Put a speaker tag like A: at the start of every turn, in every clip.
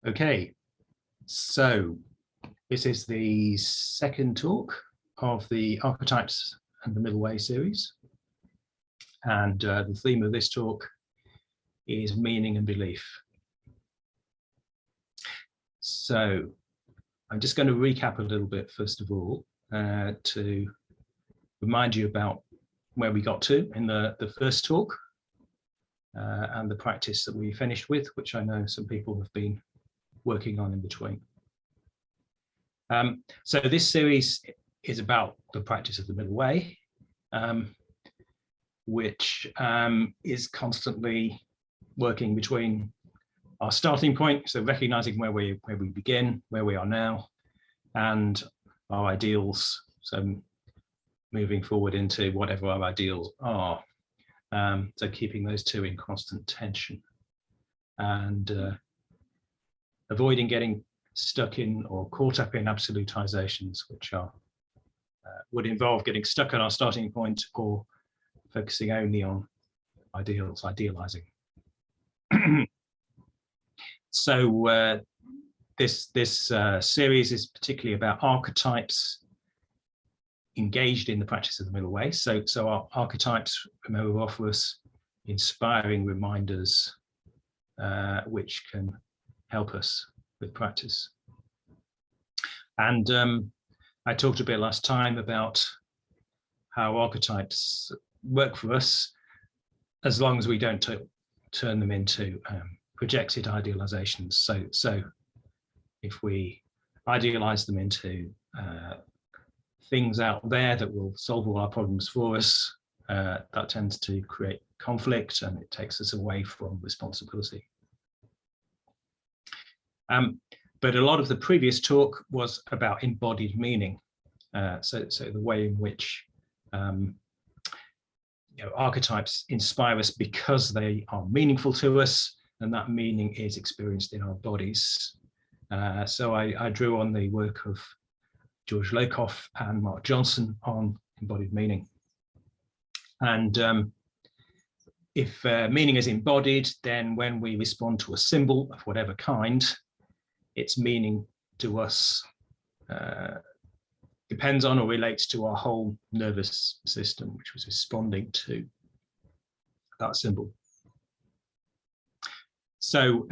A: Okay, so this is the second talk of the Archetypes and the Middle Way series. And the theme of this talk is meaning and belief. So I'm just going to recap a little bit, first of all, to remind you about where we got to in the first talk and the practice that we finished with, which I know some people have been working on in between. So this series is about the practice of the middle way, which is constantly working between our starting point, so recognizing where we begin, where we are now, and our ideals, so moving forward into whatever our ideals are. So keeping those two in constant tension and avoiding getting stuck in or caught up in absolutizations, which are would involve getting stuck at our starting point or focusing only on ideals, idealizing. So this series is particularly about archetypes engaged in the practice of the middle way. So our archetypes, remember, offer us inspiring reminders which can help us with practice. And I talked a bit last time about how archetypes work for us as long as we don't turn them into projected idealizations. So if we idealize them into things out there that will solve all our problems for us, that tends to create conflict and it takes us away from responsibility. But a lot of the previous talk was about embodied meaning. So the way in which archetypes inspire us because they are meaningful to us, and that meaning is experienced in our bodies. So I drew on the work of George Lakoff and Mark Johnson on embodied meaning. And if meaning is embodied, then when we respond to a symbol of whatever kind, its meaning to us depends on or relates to our whole nervous system, which was responding to that symbol. So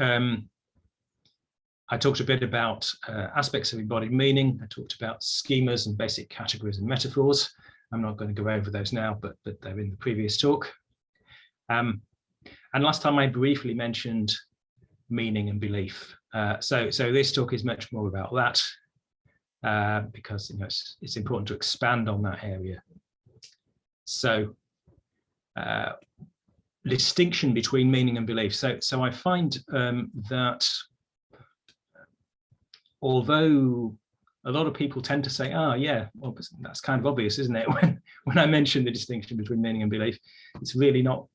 A: I talked a bit about aspects of embodied meaning. I talked about schemas and basic categories and metaphors. I'm not going to go over those now, but they're in the previous talk. And last time I briefly mentioned meaning and belief. So this talk is much more about that because it's important to expand on that area. So distinction between meaning and belief. So I find that although a lot of people tend to say, oh yeah, well, that's kind of obvious, isn't it? When I mention the distinction between meaning and belief, it's really not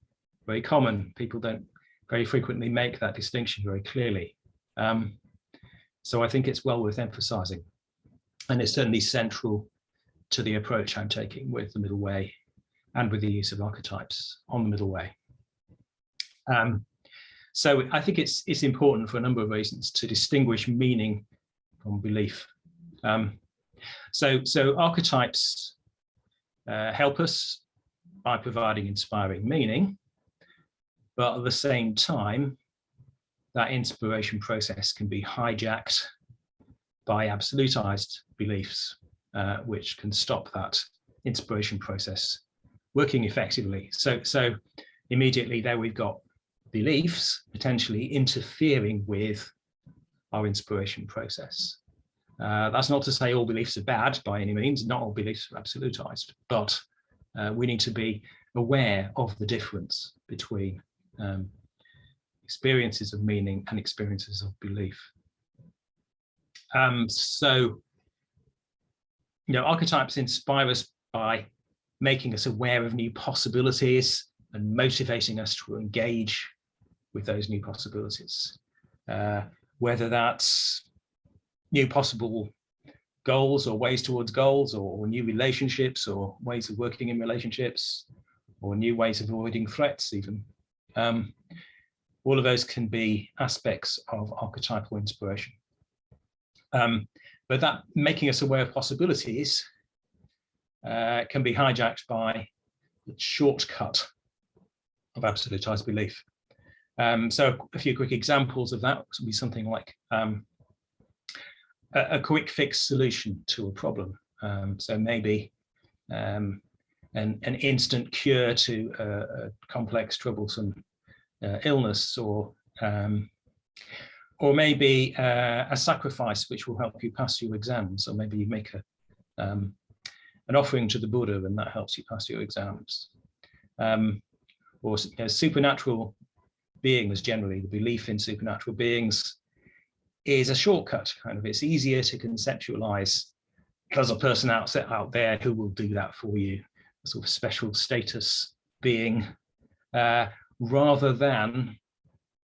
A: very common. People don't very frequently make that distinction very clearly. So I think it's well worth emphasizing. And it's certainly central to the approach I'm taking with the middle way and with the use of archetypes on the middle way. So I think it's important for a number of reasons to distinguish meaning from belief. So archetypes help us by providing inspiring meaning, but at the same time, that inspiration process can be hijacked by absolutized beliefs, which can stop that inspiration process working effectively. So immediately there we've got beliefs potentially interfering with our inspiration process. That's not to say all beliefs are bad by any means, not all beliefs are absolutized, but we need to be aware of the difference between experiences of meaning and experiences of belief. So archetypes inspire us by making us aware of new possibilities and motivating us to engage with those new possibilities, whether that's new possible goals or ways towards goals, or new relationships or ways of working in relationships, or new ways of avoiding threats even. all of those can be aspects of archetypal inspiration. But that making us aware of possibilities can be hijacked by the shortcut of absolutized belief. So a few quick examples of that would be something like a quick fix solution to a problem. So maybe an instant cure to a complex, troublesome illness, or maybe a sacrifice which will help you pass your exams, or maybe you make an offering to the Buddha and that helps you pass your exams. Or supernatural beings, generally, the belief in supernatural beings is a shortcut. Kind of, it's easier to conceptualize. There's a person out there who will do that for you, a sort of special status being, rather than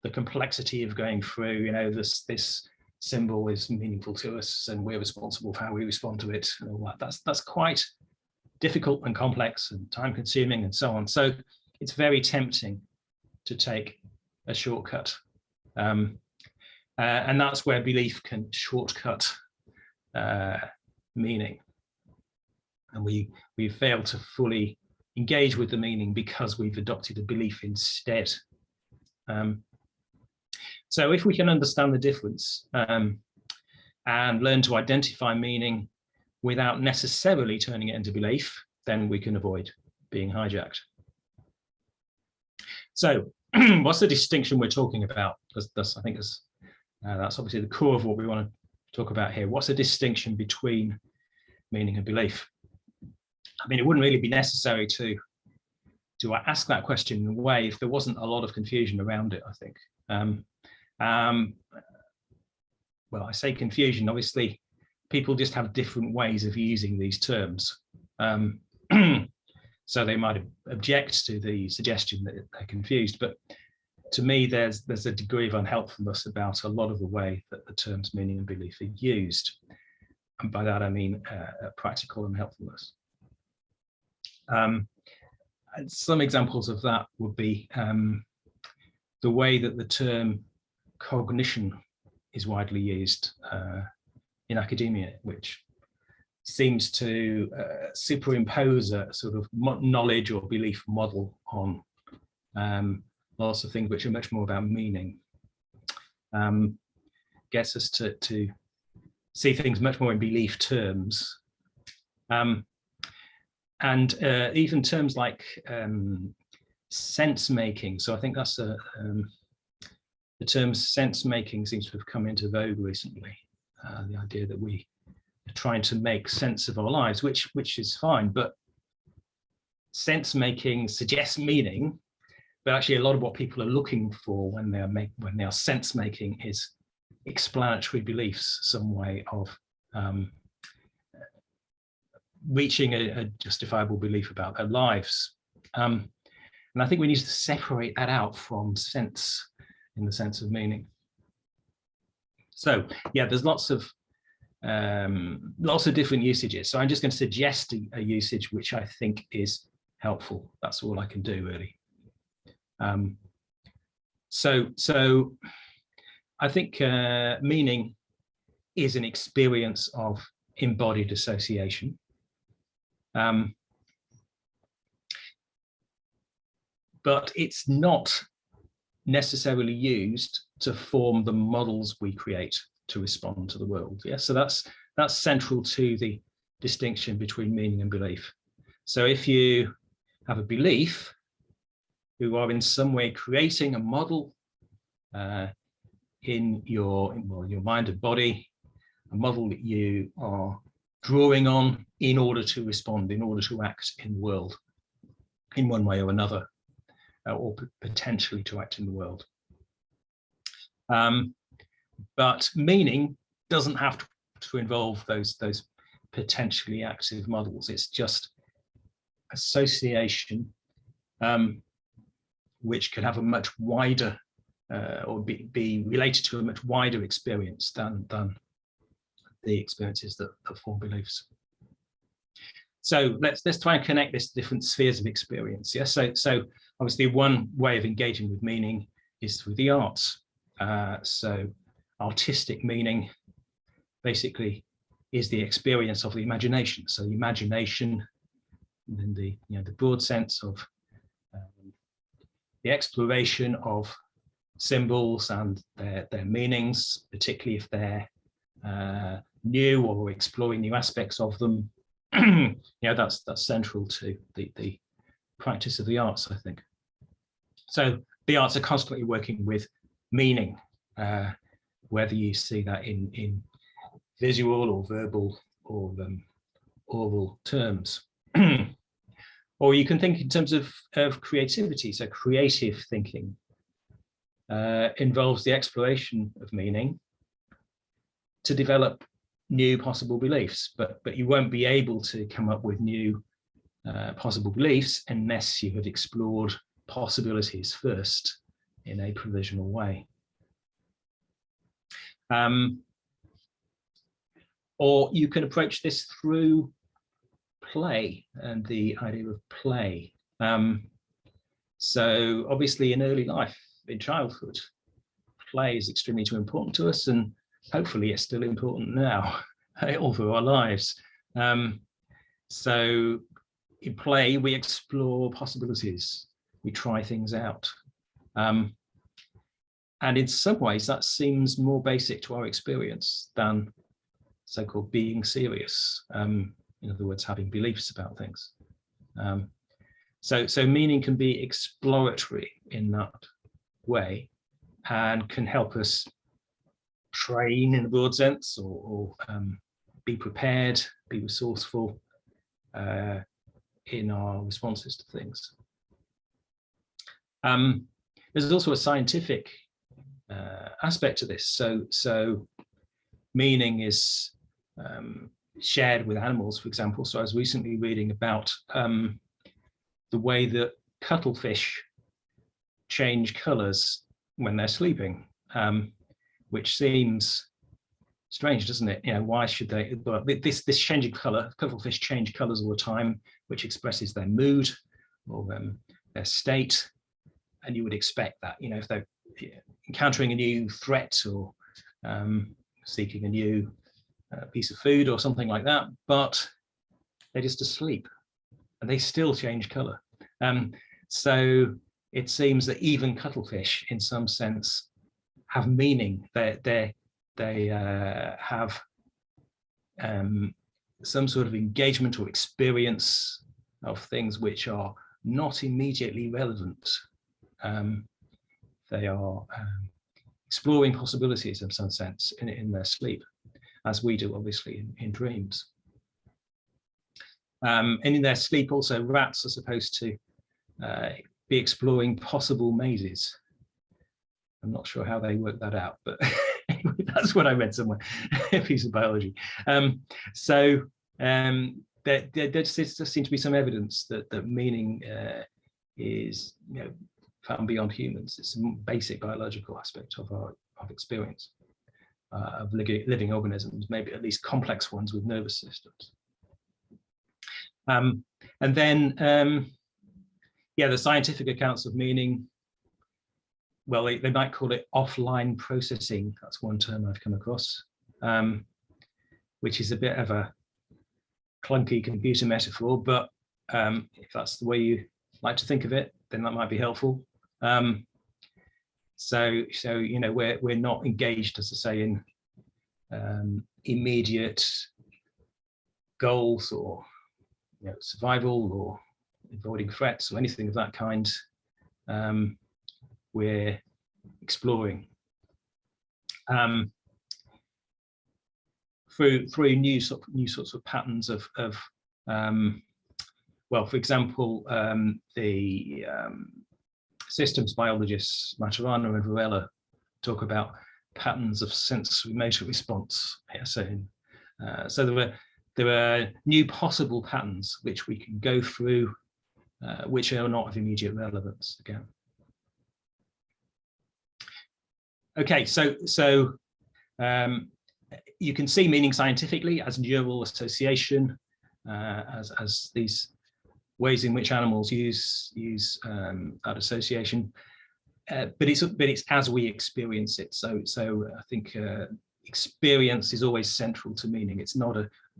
A: the complexity of going through, this symbol is meaningful to us and we're responsible for how we respond to it and all that. That's quite difficult and complex and time consuming and so on. So it's very tempting to take a shortcut. And that's where belief can shortcut meaning. And we fail to fully engage with the meaning because we've adopted a belief instead. So if we can understand the difference and learn to identify meaning without necessarily turning it into belief, then we can avoid being hijacked. So what's the distinction we're talking about? I think that's obviously the core of what we want to talk about here. What's the distinction between meaning and belief? I mean, it wouldn't really be necessary to ask that question in a way if there wasn't a lot of confusion around it, I think. Well, I say confusion, obviously people just have different ways of using these terms. So they might object to the suggestion that they're confused, but to me, there's a degree of unhelpfulness about a lot of the way that the terms meaning and belief are used. And by that, I mean practical unhelpfulness. Some examples of that would be the way that the term cognition is widely used in academia, which seems to superimpose a sort of knowledge or belief model on lots of things which are much more about meaning. Gets us to see things much more in belief terms. And even terms like sense making. So I think that's the term sense making seems to have come into vogue recently. The idea that we are trying to make sense of our lives, which is fine, but sense making suggests meaning. But actually, a lot of what people are looking for when they are sense making is explanatory beliefs, some way of reaching a justifiable belief about their lives. And I think we need to separate that out from sense in the sense of meaning. So yeah, there's lots of different usages. So I'm just going to suggest a usage which I think is helpful. That's all I can do, really. So I think meaning is an experience of embodied association. But it's not necessarily used to form the models we create to respond to the world. Yeah, so that's central to the distinction between meaning and belief. So if you have a belief, you are in some way creating a model in your mind and body, a model that you are drawing on in order to respond, in order to act in the world in one way or another, or potentially to act in the world. But meaning doesn't have to involve those potentially active models. It's just association, which could have a much wider or be related to a much wider experience than the experiences that form beliefs. So let's try and connect this to different spheres of experience. Yeah. So obviously one way of engaging with meaning is through the arts. So artistic meaning basically is the experience of the imagination. So the imagination, in the broad sense of the exploration of symbols and their meanings, particularly if they're new or exploring new aspects of them. That's central to the practice of the arts, I think. So the arts are constantly working with meaning, whether you see that in visual or verbal or oral terms. Or you can think in terms of creativity. So creative thinking involves the exploration of meaning to develop new possible beliefs, but you won't be able to come up with new possible beliefs unless you have explored possibilities first in a provisional way. Or you can approach this through play and the idea of play. So obviously in early life, in childhood, play is extremely important to us, and hopefully it's still important now, all through our lives. So in play, we explore possibilities, we try things out. And in some ways, that seems more basic to our experience than so-called being serious. In other words, having beliefs about things. So meaning can be exploratory in that way and can help us train in a broad sense, or be prepared, be resourceful in our responses to things. There's also a scientific aspect to this. So meaning is shared with animals, for example. So I was recently reading about the way that cuttlefish change colors when they're sleeping, which seems strange, doesn't it? Why should they? But this changing color, cuttlefish change colors all the time, which expresses their mood or their state. And you would expect that, if they're encountering a new threat or seeking a new piece of food or something like that, but they're just asleep and they still change color. So it seems that even cuttlefish, in some sense, have meaning. They have some sort of engagement or experience of things which are not immediately relevant. They are exploring possibilities in some sense in their sleep, as we do, obviously, in dreams. And in their sleep, also, rats are supposed to be exploring possible mazes. I'm not sure how they work that out, but that's what I read somewhere, a piece of biology. So there does seem to be some evidence that meaning is found beyond humans. It's a basic biological aspect of experience of living organisms, maybe at least complex ones with nervous systems. And then, the scientific accounts of meaning, well, they might call it offline processing. That's one term I've come across, which is a bit of a clunky computer metaphor, but if that's the way you like to think of it, then that might be helpful. So we're not engaged, as I say, in immediate goals or survival or avoiding threats or anything of that kind. We're exploring through new sorts of patterns of for example, the systems biologists Maturana and Varela talk about patterns of sensory motor response. So there are new possible patterns which we can go through, which are not of immediate relevance again. Okay, so you can see meaning scientifically as neural association, as these ways in which animals use that association. but it's as we experience it. So I think experience is always central to meaning. It's not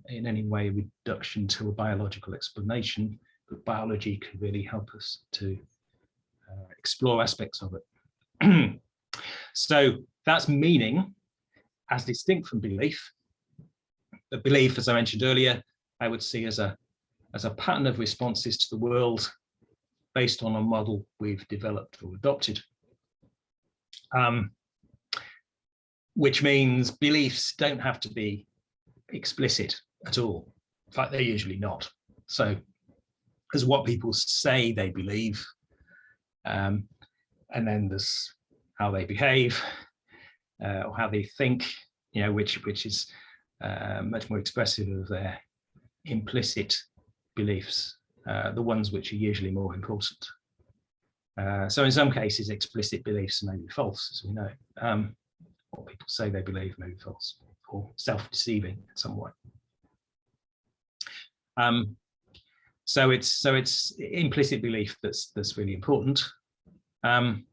A: in any way a reduction to a biological explanation, but biology can really help us to explore aspects of it. So that's meaning as distinct from belief. But belief, as I mentioned earlier, I would see as a pattern of responses to the world based on a model we've developed or adopted. Which means beliefs don't have to be explicit at all. In fact, they're usually not. So there's what people say they believe, and then there's how they behave, or how they think, which is much more expressive of their implicit beliefs, the ones which are usually more important. So in some cases, explicit beliefs may be false, as we know. What people say they believe may be false or self-deceiving in some way. So it's implicit belief that's really important. But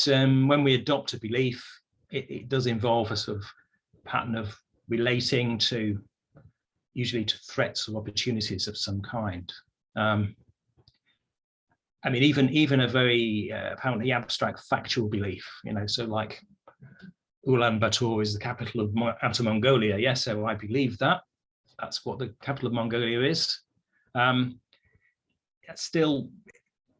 A: when we adopt a belief, it does involve a sort of pattern of relating to, usually to threats or opportunities of some kind. I mean, even a very apparently abstract factual belief, so like Ulaanbaatar is the capital of Outer Mongolia. Yes, so I believe that. That's what the capital of Mongolia is. That's still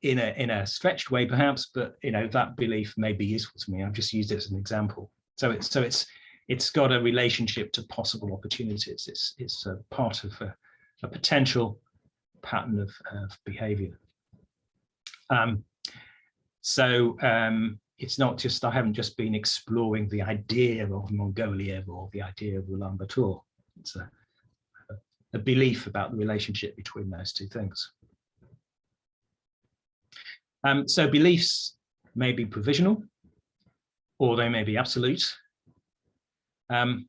A: in a stretched way, perhaps, but that belief may be useful to me. I've just used it as an example. So it's got a relationship to possible opportunities. It's a part of a potential pattern of behavior. It's not just, I haven't just been exploring the idea of Mongolia or the idea of Ulaanbaatar. It's a belief about the relationship between those two things. So beliefs may be provisional, or they may be absolute. And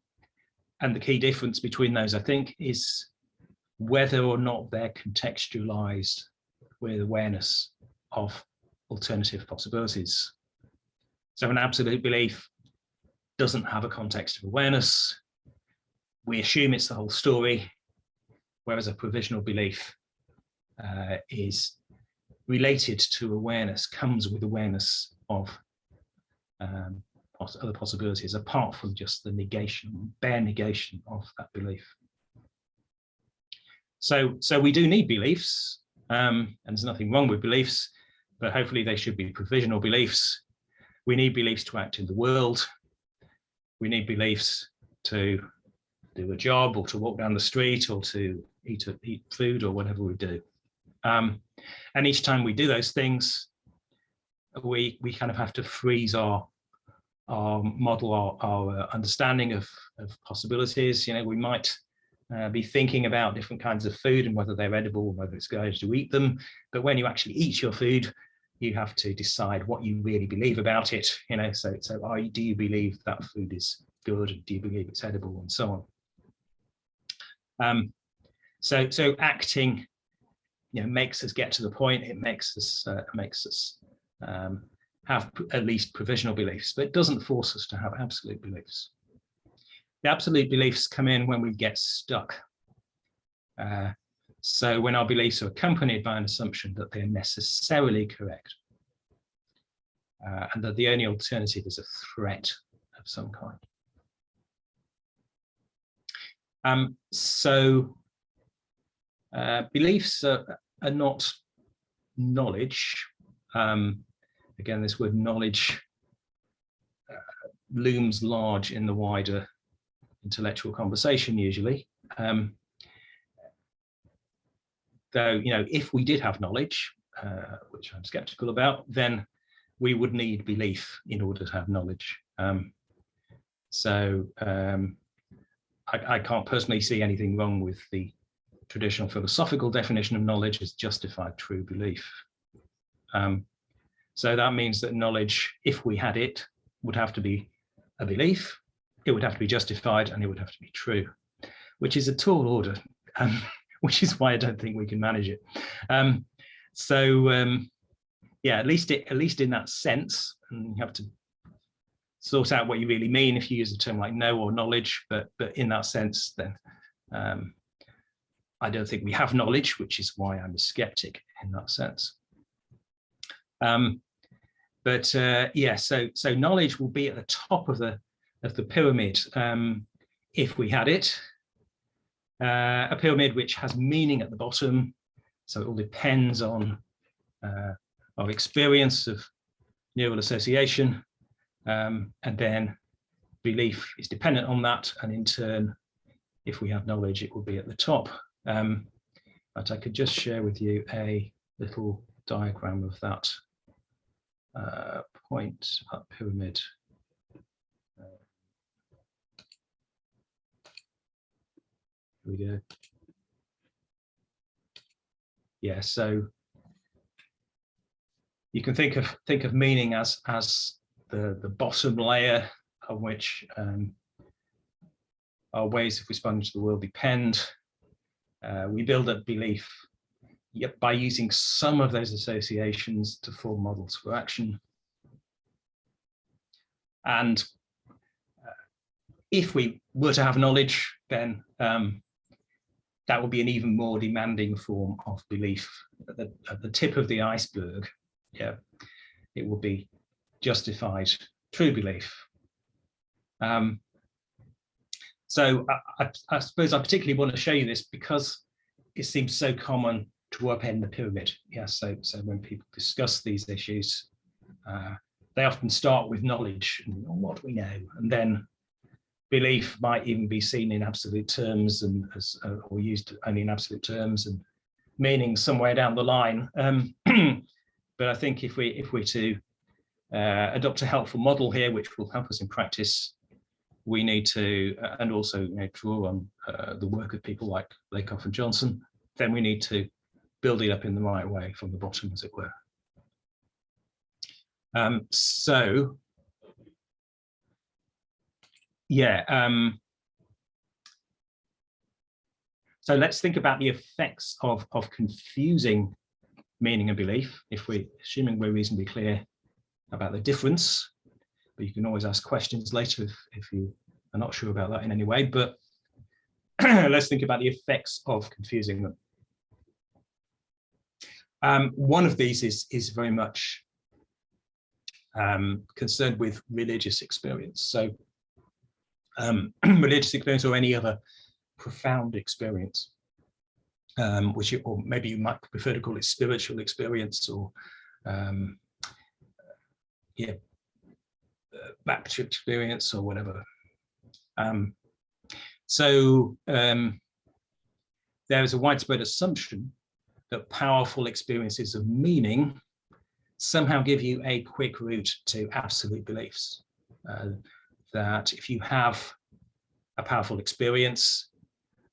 A: the key difference between those, I think, is whether or not they're contextualized with awareness of alternative possibilities. So an absolute belief doesn't have a context of awareness. We assume it's the whole story, whereas a provisional belief is related to awareness, comes with awareness of other possibilities, apart from just the negation, bare negation of that belief. So we do need beliefs, and there's nothing wrong with beliefs, but hopefully they should be provisional beliefs. We need beliefs to act in the world. We need beliefs to do a job, or to walk down the street, or to eat food, or whatever we do. And each time we do those things, we kind of have to freeze our model, our understanding of possibilities. We might be thinking about different kinds of food and whether they're edible, or whether it's good to eat them. But when you actually eat your food, you have to decide what you really believe about it. So do you believe that food is good? Do you believe it's edible, and so on? So acting, makes us get to the point. It makes us have at least provisional beliefs, but it doesn't force us to have absolute beliefs. The absolute beliefs come in when we get stuck. So when our beliefs are accompanied by an assumption that they're necessarily correct, and that the only alternative is a threat of some kind. Beliefs are not knowledge. Again, this word knowledge looms large in the wider intellectual conversation usually. Though, if we did have knowledge, which I'm skeptical about, then we would need belief in order to have knowledge. I can't personally see anything wrong with the traditional philosophical definition of knowledge as justified true belief. So that means that knowledge, if we had it, would have to be a belief, it would have to be justified, and it would have to be true, which is a tall order. Which is why I don't think we can manage it. yeah, at least in that sense, and you have to sort out what you really mean if you use a term like know or knowledge, but in that sense, then I don't think we have knowledge, which is why I'm a skeptic in that sense. Yeah, so knowledge will be at the top of the pyramid if we had it. A pyramid which has meaning at the bottom, so it all depends on our experience of neural association, and then belief is dependent on that, and in turn, if we have knowledge, it will be at the top. But I could just share with you a little diagram of that point, that pyramid. Here we go. Yeah, so you can think of meaning as the bottom layer on which our ways of responding to the world depend. We build up belief by using some of those associations to form models for action. And if we were to have knowledge, then that would be an even more demanding form of belief. At the tip of the iceberg, yeah, it would be justified true belief. So I suppose I particularly want to show you this because it seems so common to upend the pyramid. Yeah, so when people discuss these issues, they often start with knowledge and what do we know, and then belief might even be seen in absolute terms and or used only in absolute terms, and meaning somewhere down the line. But I think if we're to adopt a helpful model here, which will help us in practice, we need to, and also draw on the work of people like Lakoff and Johnson, then we need to build it up in the right way from the bottom, as it were. So let's think about the effects of confusing meaning and belief, assuming we're reasonably clear about the difference. But you can always ask questions later if you are not sure about that in any way. But let's think about the effects of confusing them. One of these is very much concerned with religious experience. So religious experience or any other profound experience, or maybe you might prefer to call it spiritual experience, or baptist experience, or whatever. There is a widespread assumption that powerful experiences of meaning somehow give you a quick route to absolute beliefs. That if you have a powerful experience,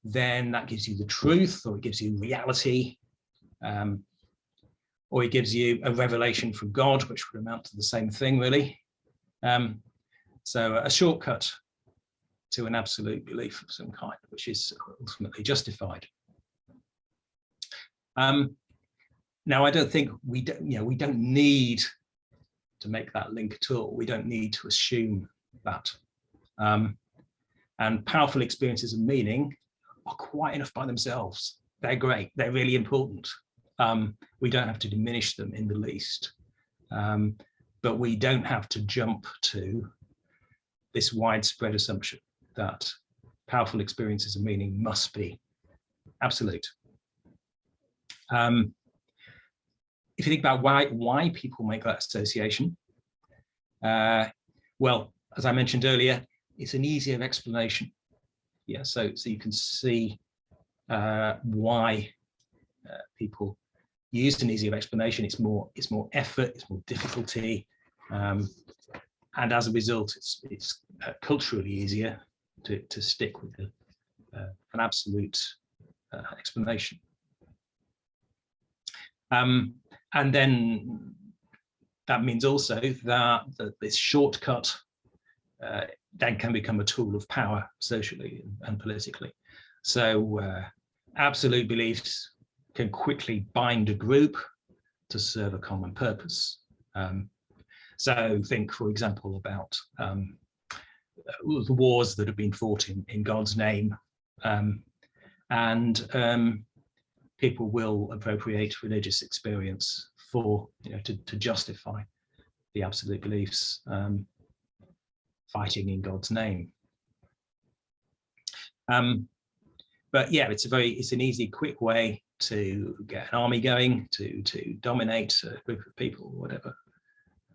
A: then that gives you the truth, or it gives you reality, or it gives you a revelation from God, which would amount to the same thing, really. So a shortcut to an absolute belief of some kind, which is ultimately justified. Now, I don't think we don't need to make that link at all. We don't need to assume that. And powerful experiences of meaning are quite enough by themselves. They're great. They're really important. We don't have to diminish them in the least. But we don't have to jump to this widespread assumption that powerful experiences of meaning must be absolute. If you think about why people make that association, well, as I mentioned earlier, it's an easier explanation. Yeah, so you can see why people use an easier explanation. It's more effort, it's more difficulty, and as a result, it's culturally easier to stick with an absolute explanation. And then that means also that this shortcut then can become a tool of power socially and politically. So absolute beliefs can quickly bind a group, to serve a common purpose. So think, for example, about the wars that have been fought in God's name, and people will appropriate religious experience for, to justify the absolute beliefs, fighting in God's name. But yeah, it's an easy, quick way to get an army going, to dominate a group of people or whatever.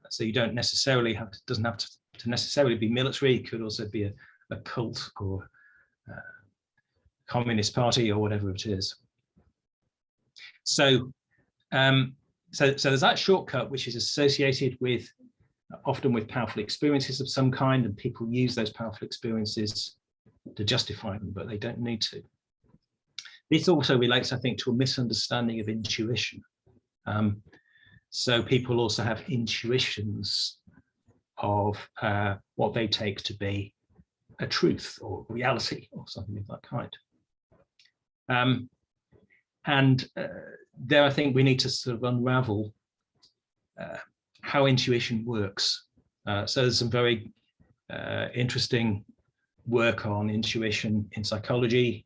A: So you don't necessarily doesn't have to necessarily be military. It could also be a cult or a communist party or whatever it is. So so there's that shortcut, which is associated with often with powerful experiences of some kind, and people use those powerful experiences to justify them, but they don't need to. This also relates, I think, to a misunderstanding of intuition. So people also have intuitions of what they take to be a truth or reality or something of that kind. And there, I think we need to sort of unravel how intuition works. So there's some very interesting work on intuition in psychology.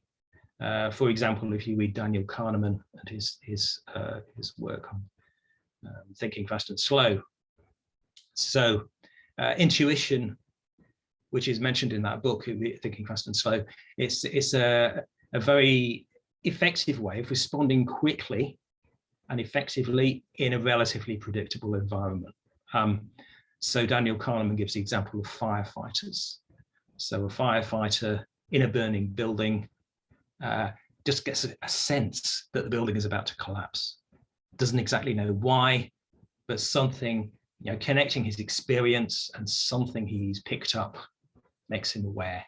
A: For example, if you read Daniel Kahneman and his work on Thinking Fast and Slow. So intuition, which is mentioned in that book, Thinking Fast and Slow, it's a very effective way of responding quickly and effectively in a relatively predictable environment. So Daniel Kahneman gives the example of firefighters. So a firefighter in a burning building just gets a sense that the building is about to collapse. Doesn't exactly know why, but something, connecting his experience and something he's picked up makes him aware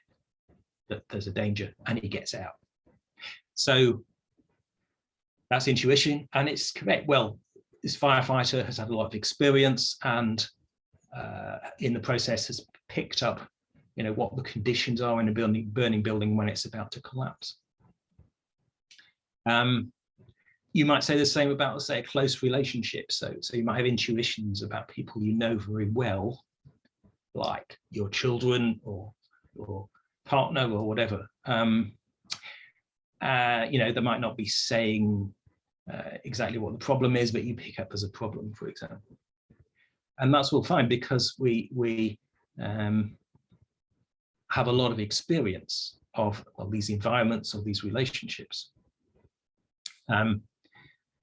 A: that there's a danger, and he gets out. So that's intuition, and it's correct. Well, this firefighter has had a lot of experience, and in the process has picked up, what the conditions are in a burning building when it's about to collapse. You might say the same about, say, a close relationship. So you might have intuitions about people you know very well, like your children or your partner or whatever. They might not be saying exactly what the problem is, but you pick up as a problem, for example. And that's all fine because we have a lot of experience of these environments, of these relationships.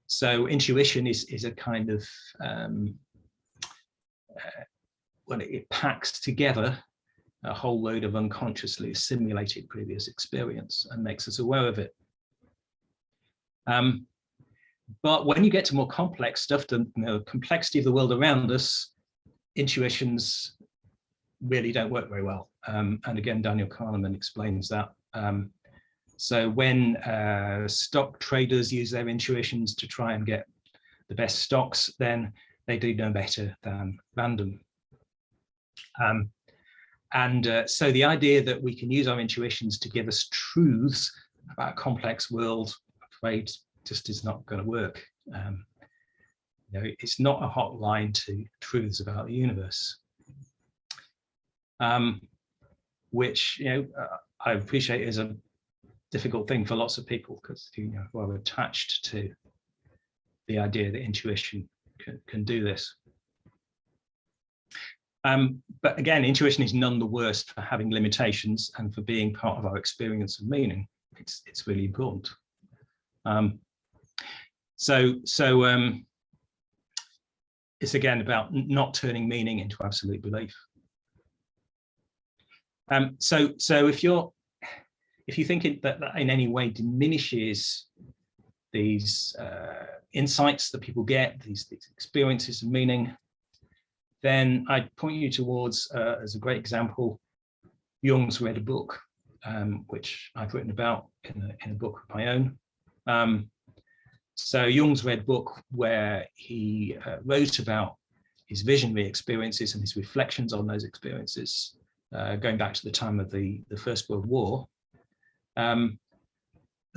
A: So intuition is a kind of, it packs together a whole load of unconsciously assimilated previous experience and makes us aware of it. But when you get to more complex stuff, the complexity of the world around us, intuitions really don't work very well. And again, Daniel Kahneman explains that. So when stock traders use their intuitions to try and get the best stocks, then they do no better than random. So the idea that we can use our intuitions to give us truths about a complex world, I'm afraid, just is not going to work. It's not a hotline to truths about the universe, which I appreciate is a difficult thing for lots of people because who are attached to the idea that intuition can do this. But again, intuition is none the worse for having limitations and for being part of our experience of meaning. It's really important. So it's again about not turning meaning into absolute belief. So if you think that in any way diminishes these insights that people get, these experiences of meaning, then I'd point you towards, as a great example, Jung's Red Book, which I've written about in a book of my own. So Jung's Red Book, where he wrote about his visionary experiences and his reflections on those experiences, going back to the time of the First World War.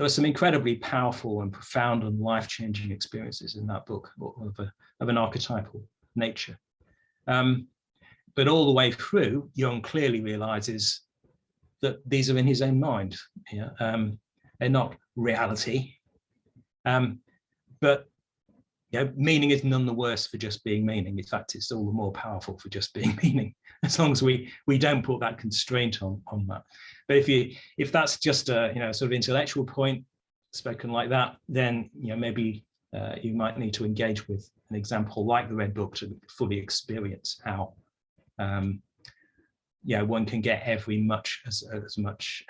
A: there were some incredibly powerful and profound and life-changing experiences in that book of an archetypal nature. But all the way through, Jung clearly realizes that these are in his own mind. Yeah? They're not reality. But meaning is none the worse for just being meaning. In fact, it's all the more powerful for just being meaning, as long as we don't put that constraint on that. But if that's just a sort of intellectual point spoken like that, then maybe you might need to engage with an example like the Red Book to fully experience how one can get every inch as much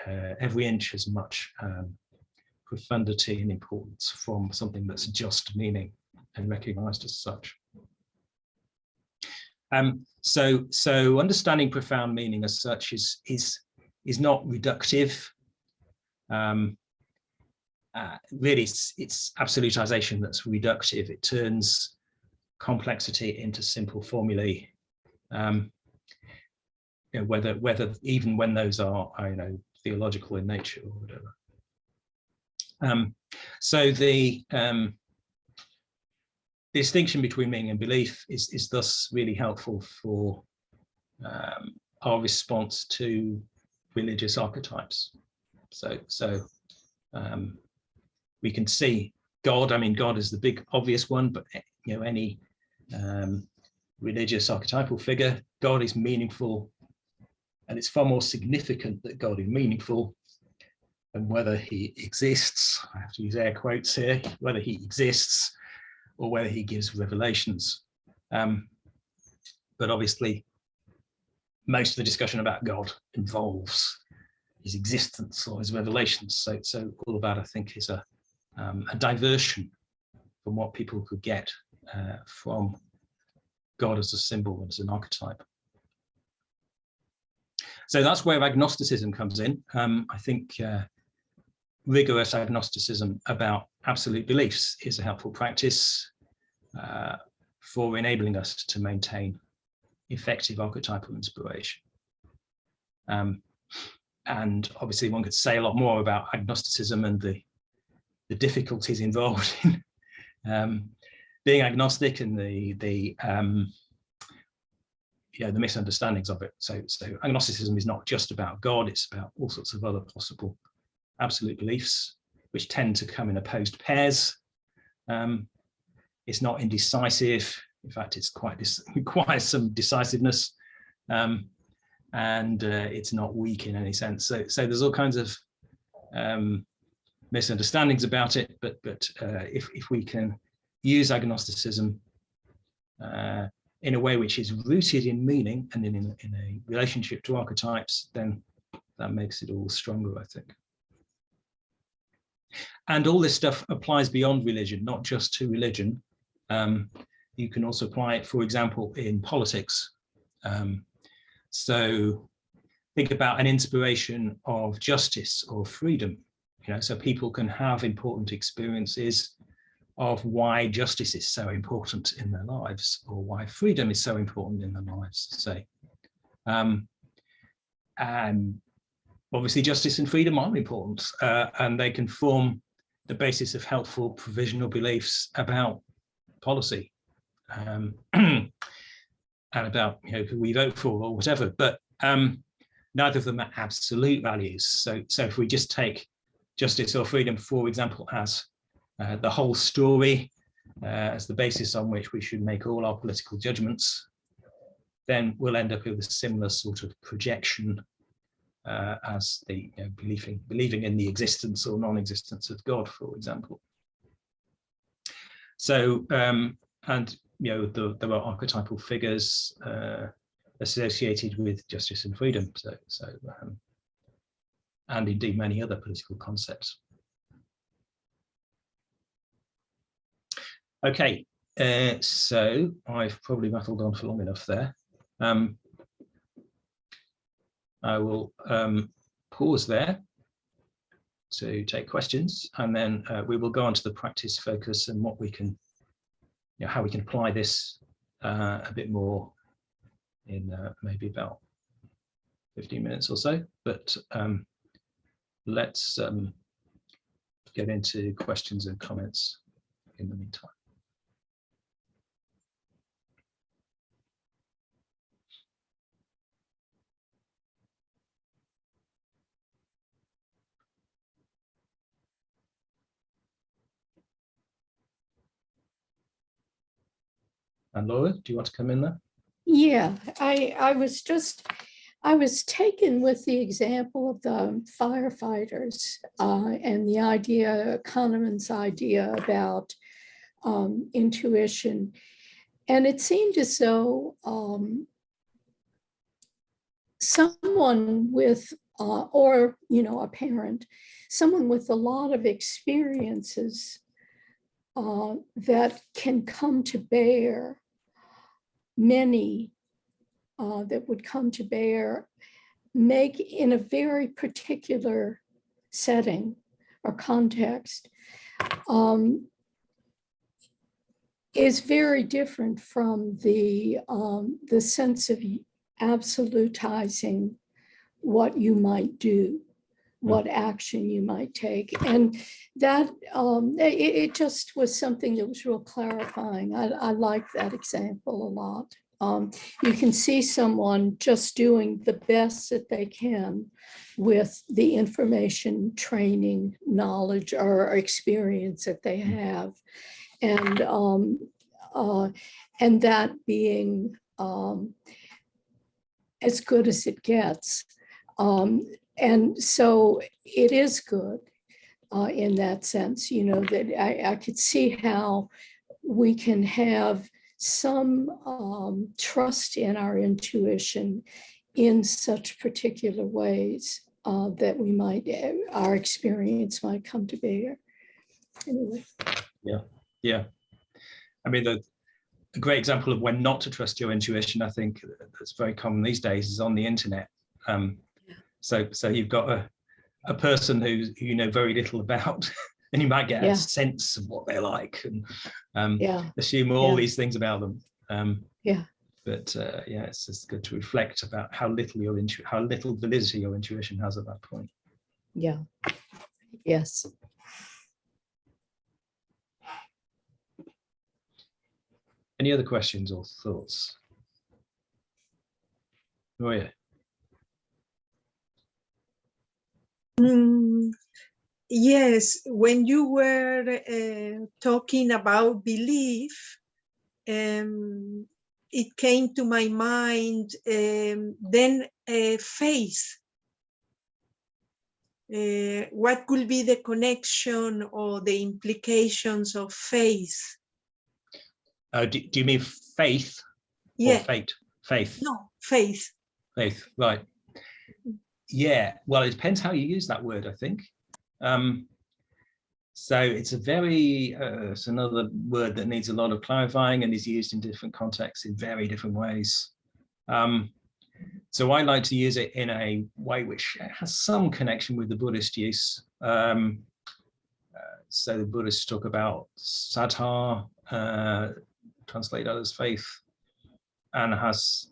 A: profundity and importance from something that's just meaning and recognized as such. So understanding profound meaning as such is not reductive. Really, it's absolutization that's reductive. It turns complexity into simple formulae. Whether even when those are theological in nature or whatever. So the distinction between meaning and belief is thus really helpful for our response to religious archetypes. So we can see God. I mean, God is the big obvious one, but any religious archetypal figure, God is meaningful, and it's far more significant that God is meaningful than whether he exists. I have to use air quotes here, whether he exists or whether he gives revelations. But obviously, most of the discussion about God involves his existence or his revelations. So all of that, I think, is a diversion from what people could get from God as a symbol, as an archetype. So that's where agnosticism comes in. I think rigorous agnosticism about absolute beliefs is a helpful practice for enabling us to maintain effective archetypal inspiration. And obviously one could say a lot more about agnosticism and the difficulties involved in being agnostic and the misunderstandings of it. So agnosticism is not just about God, it's about all sorts of other possible absolute beliefs, which tend to come in opposed pairs. It's not indecisive. In fact, it's requires some decisiveness, and it's not weak in any sense. So there's all kinds of misunderstandings about it. But if we can use agnosticism in a way which is rooted in meaning and in a relationship to archetypes, then that makes it all stronger, I think. And all this stuff applies beyond religion, not just to religion. You can also apply it, for example, in politics. So think about an inspiration of justice or freedom. So people can have important experiences of why justice is so important in their lives, or why freedom is so important in their lives, say. And obviously justice and freedom are important, and they can form the basis of helpful provisional beliefs about policy, and about who we vote for or whatever. But neither of them are absolute values. So if we just take justice or freedom, for example, as the whole story, as the basis on which we should make all our political judgments, then we'll end up with a similar sort of projection as the believing in the existence or non-existence of God, for example. So and there are archetypal figures associated with justice and freedom. So and indeed many other political concepts. Okay, so I've probably rattled on for long enough there. I will pause there to take questions, and then we will go on to the practice focus and what we can, how we can apply this a bit more in maybe about 15 minutes or so. But let's get into questions and comments in the meantime. And Laura, do you want to come in there?
B: Yeah, I was taken with the example of the firefighters and the idea, Kahneman's idea about intuition. And it seemed as though someone with, or, a parent, someone with a lot of experiences that can come to bear, many that would come to bear, make in a very particular setting or context, is very different from the sense of absolutizing what you might do, what action you might take. And that it just was something that was real clarifying. I like that example a lot. You can see someone just doing the best that they can with the information, training, knowledge, or experience that they have. And that being as good as it gets. And so it is good in that sense, that I could see how we can have some trust in our intuition in such particular ways that we might, our experience might come to bear. Anyway.
A: Yeah. I mean, the great example of when not to trust your intuition, I think that's very common these days, is on the internet. So you've got a person who you know very little about, and you might get a sense of what they're like, and assume all these things about them. But it's just good to reflect about how little validity your intuition has at that point.
B: Yeah. Yes.
A: Any other questions or thoughts? Oh, yeah.
C: Yes, when you were talking about belief, it came to my mind then faith. What could be the connection or the implications of faith?
A: Do you mean faith or fate? Faith.
C: No, faith.
A: Faith, right. Yeah, well, it depends how you use that word, I think. So it's it's another word that needs a lot of clarifying and is used in different contexts in very different ways. So I like to use it in a way which has some connection with the Buddhist use. So the Buddhists talk about saddha, translate that as faith, and has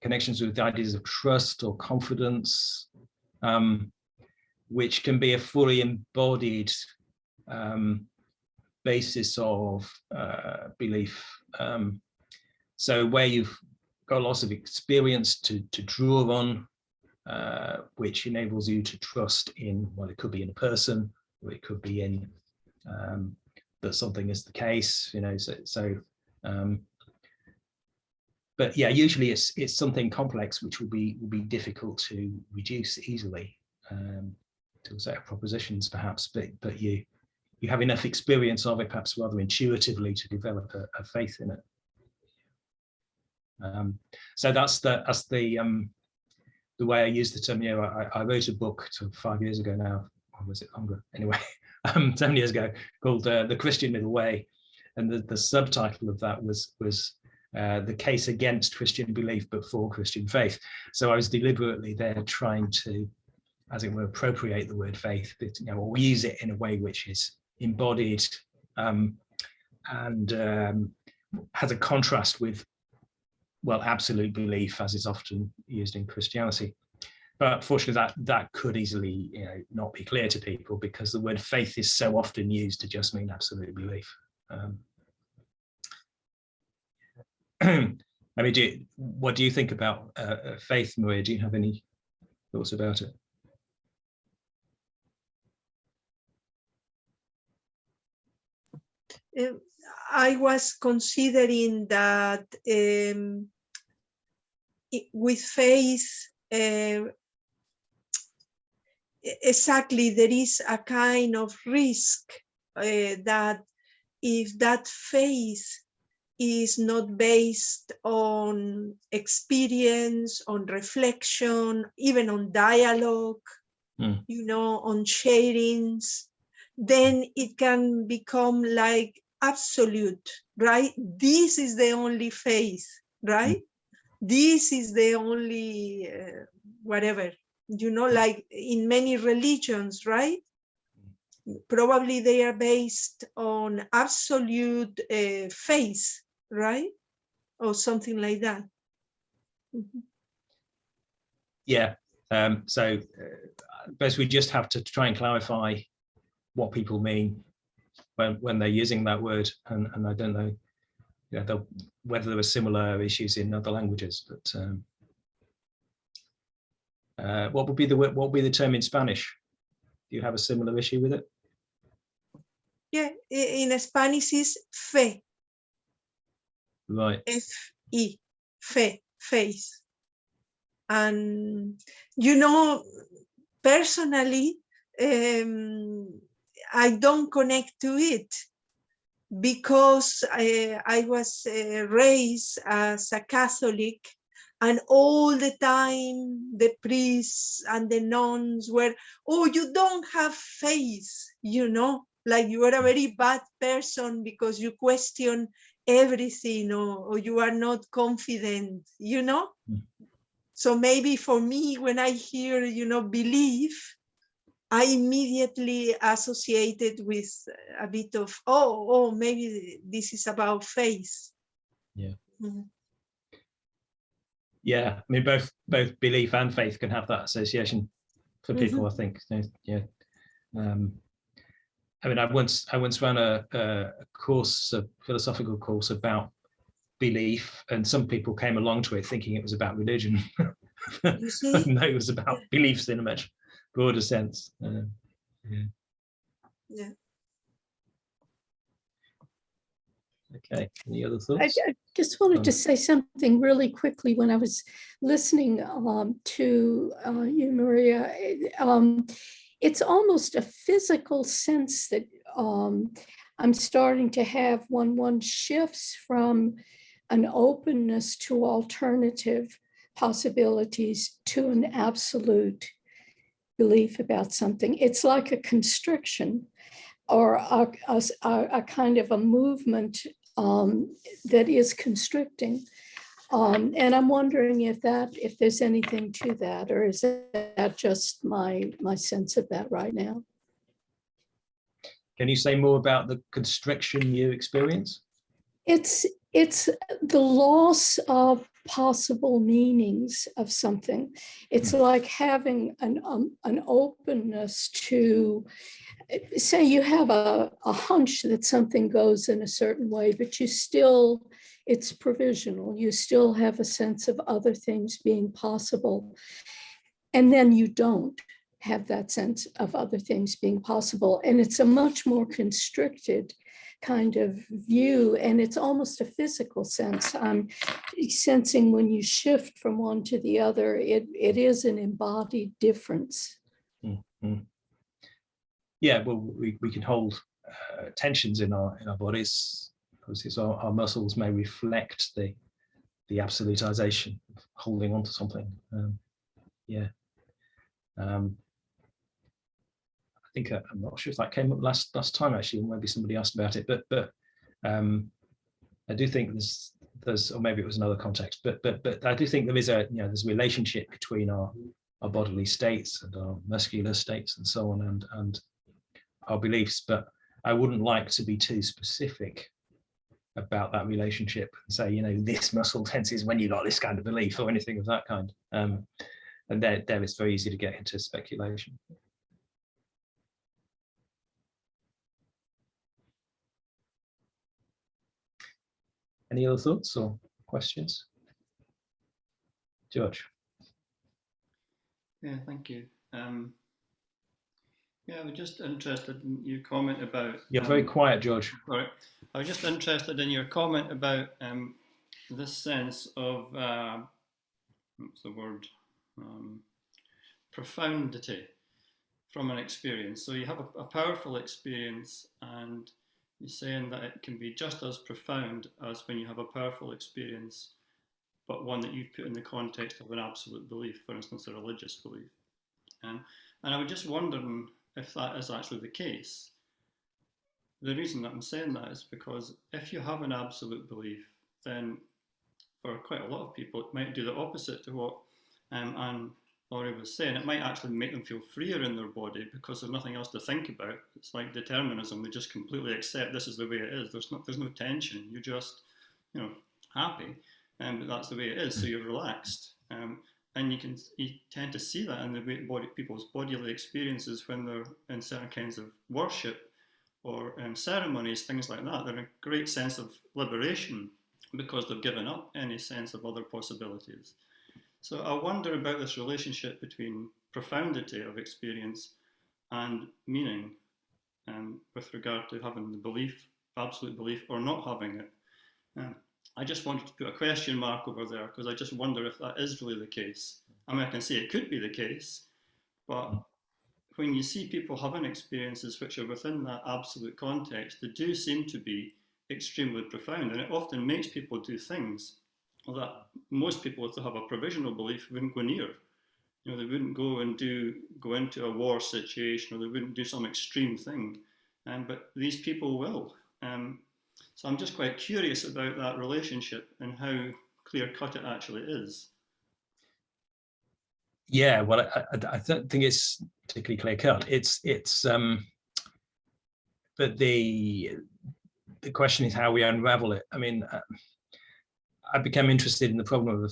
A: connections with the ideas of trust or confidence, which can be a fully embodied basis of belief. So where you've got lots of experience to draw on, which enables you to trust in, well, it could be in a person, or it could be in that something is the case, but yeah, usually it's something complex which will be difficult to reduce easily to a set of propositions, perhaps, but you have enough experience of it, perhaps rather intuitively, to develop a faith in it. So that's the way I use the term. I wrote a book 5 years ago now, or was it longer? Anyway, 7 years ago, called The Christian Middle Way, and the subtitle of that was the case against Christian belief but for Christian faith. So I was deliberately there trying to, as it were, appropriate the word faith, but or use it in a way which is embodied and has a contrast with, well, absolute belief, as is often used in Christianity. but fortunately that could easily, you know, not be clear to people, because the word faith is so often used to just mean absolute belief. I mean, what do you think about faith, Maria? Do you have any thoughts about it?
C: I was considering that with faith, exactly, there is a kind of risk that if that faith is not based on experience, on reflection, even on dialogue, you know, on sharings, then it can become like absolute, right? This is the only faith, right? This is the only whatever, you know, like in many religions, right? Probably they are based on absolute faith, right? Or something like that.
A: Yeah. So I suppose we just have to try and clarify what people mean when they're using that word, and I don't know, you know, whether there were similar issues in other languages, but what would be the term in Spanish? Do you have a similar issue with it?
C: Yeah, in Spanish is fe.
A: Right.
C: F-E, fe, faith. And, you know, personally, I don't connect to it because I was raised as a Catholic, and all the time the priests and the nuns were, oh, you don't have faith, you know, like you are a very bad person because you question everything, or you are not confident, you know. So maybe for me, when I hear, you know, belief, I immediately associated with a bit of, oh, maybe this is about faith.
A: Yeah. Yeah, I mean, both belief and faith can have that association for people, I think. Yeah. I mean, I once ran a course, a philosophical course about belief, and some people came along to it thinking it was about religion.
C: You see?
A: No, it was about beliefs in a much broader sense.
C: Yeah.
A: Okay, any other thoughts?
B: I just wanted to say something really quickly. When I was listening to you, Maria, it's almost a physical sense that I'm starting to have when one shifts from an openness to alternative possibilities to an absolute belief about something. It's like a constriction or a kind of a movement that is constricting. And I'm wondering if there's anything to that, or is that just my sense of that right now?
A: Can you say more about the constriction you experience?
B: It's the loss of possible meanings of something. It's like having an openness to, say you have a hunch that something goes in a certain way, but it's provisional. You still have a sense of other things being possible. And then you don't have that sense of other things being possible. And it's a much more constricted kind of view, and it's almost a physical sense. I'm sensing when you shift from one to the other, it is an embodied difference.
A: Mm-hmm. Yeah, well, we can hold tensions in our bodies. So our muscles may reflect the absolutization of holding on to something. I think I'm not sure if that came up last time actually, or maybe somebody asked about it, but I do think there's, or maybe it was another context, but I do think there is there's a relationship between our bodily states and our muscular states and so on, and our beliefs. But I wouldn't like to be too specific about that relationship and say, this muscle tenses when you got this kind of belief or anything of that kind. And there it's very easy to get into speculation. Any other thoughts or questions? George?
D: Yeah, thank you. Yeah, I was just interested in your comment about...
A: You're very quiet, George.
D: All right. I was just interested in your comment about this sense of, what's the word? Profundity from an experience. So you have a powerful experience, and you're saying that it can be just as profound as when you have a powerful experience, but one that you've put in the context of an absolute belief, for instance, a religious belief. And I was just wondering if that is actually the case. The reason that I'm saying that is because if you have an absolute belief, then for quite a lot of people, it might do the opposite to what Anne Laurie was saying. It might actually make them feel freer in their body because there's nothing else to think about. It's like determinism. They just completely accept this is the way it is. There's no tension. You're just, happy, but that's the way it is. So you're relaxed. And you tend to see that in the way people's bodily experiences when they're in certain kinds of worship or ceremonies, things like that. They're a great sense of liberation because they've given up any sense of other possibilities. So I wonder about this relationship between profundity of experience and meaning, with regard to having the belief, absolute belief, or not having it. I just wanted to put a question mark over there because I just wonder if that is really the case. I mean, I can say it could be the case, but when you see people having experiences which are within that absolute context, they do seem to be extremely profound, and it often makes people do things that most people, if they have a provisional belief, wouldn't go near. They wouldn't go into a war situation, or they wouldn't do some extreme thing, but these people will. So I'm just quite curious about that relationship and how clear-cut it actually is.
A: Yeah, well, I don't think it's particularly clear-cut. But the question is how we unravel it. I mean, I became interested in the problem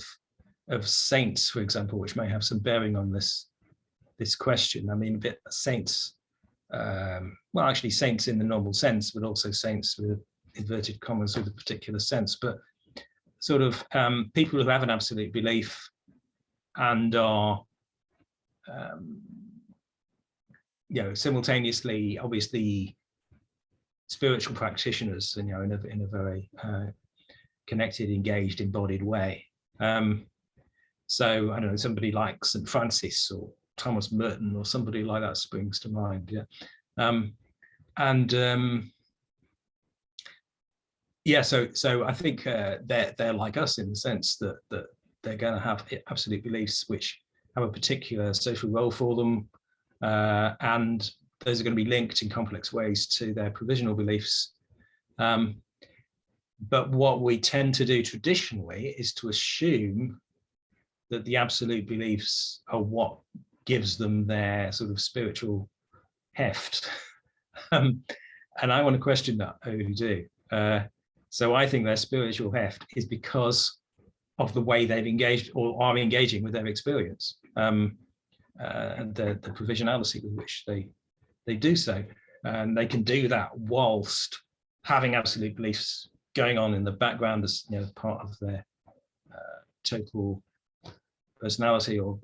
A: of saints, for example, which may have some bearing on this question. I mean, saints, well, actually saints in the normal sense, but also saints with inverted commas with a particular sense. But sort of people who have an absolute belief and are, simultaneously, obviously, spiritual practitioners, in a very connected, engaged, embodied way. So I don't know, somebody like St. Francis or Thomas Merton or somebody like that springs to mind. Yeah. So I think they're like us in the sense that they're going to have absolute beliefs which have a particular social role for them, and those are going to be linked in complex ways to their provisional beliefs. But what we tend to do traditionally is to assume that the absolute beliefs are what gives them their sort of spiritual heft. And I want to question that. I really do. So I think their spiritual heft is because of the way they've engaged or are engaging with their experience, and the provisionality with which they do so. And they can do that whilst having absolute beliefs going on in the background as part of their total personality or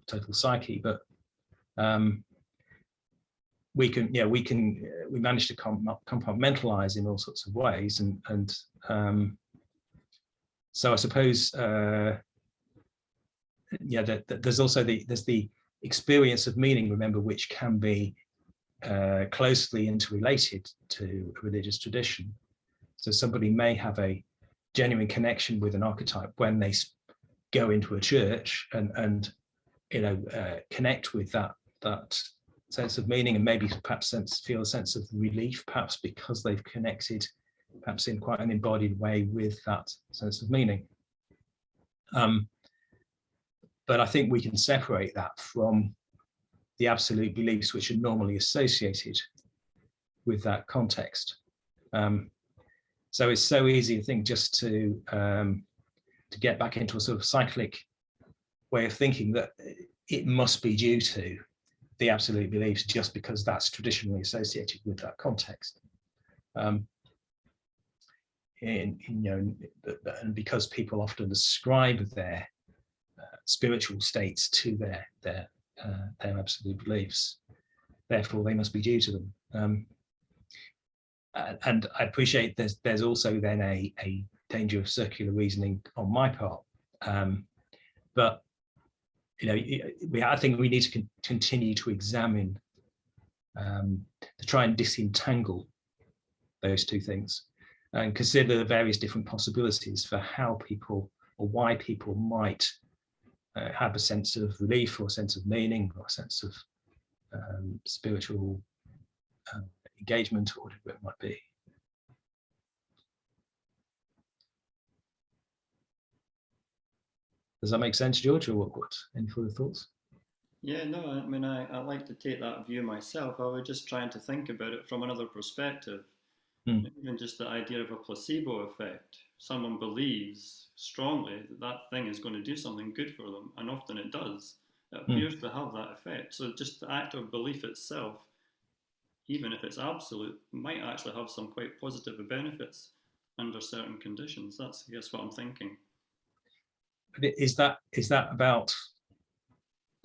A: total psyche. But we manage to compartmentalize in all sorts of ways, and so I suppose there's also the experience of meaning, remember, which can be closely interrelated to a religious tradition. So somebody may have a genuine connection with an archetype when they go into a church and connect with that sense of meaning, and maybe perhaps feel a sense of relief, perhaps because they've connected, perhaps in quite an embodied way, with that sense of meaning. But I think we can separate that from the absolute beliefs which are normally associated with that context. So it's so easy, I think, just to get back into a sort of cyclic way of thinking that it must be due to the absolute beliefs just because that's traditionally associated with that context. And because people often ascribe their spiritual states to their absolute beliefs, therefore they must be due to them. And I appreciate there's also then a danger of circular reasoning on my part, but I think we need to continue to examine, to try and disentangle those two things and consider the various different possibilities for how people or why people might have a sense of relief or a sense of meaning or a sense of spiritual engagement or whatever it might be. Does that make sense, George, or what? Any further thoughts?
D: Yeah, no, I mean, I like to take that view myself. I was just trying to think about it from another perspective. Even just the idea of a placebo effect. Someone believes strongly that that thing is going to do something good for them, and often it does. It appears to have that effect. So just the act of belief itself, even if it's absolute, might actually have some quite positive benefits under certain conditions. That's, I guess, what I'm thinking.
A: But is that about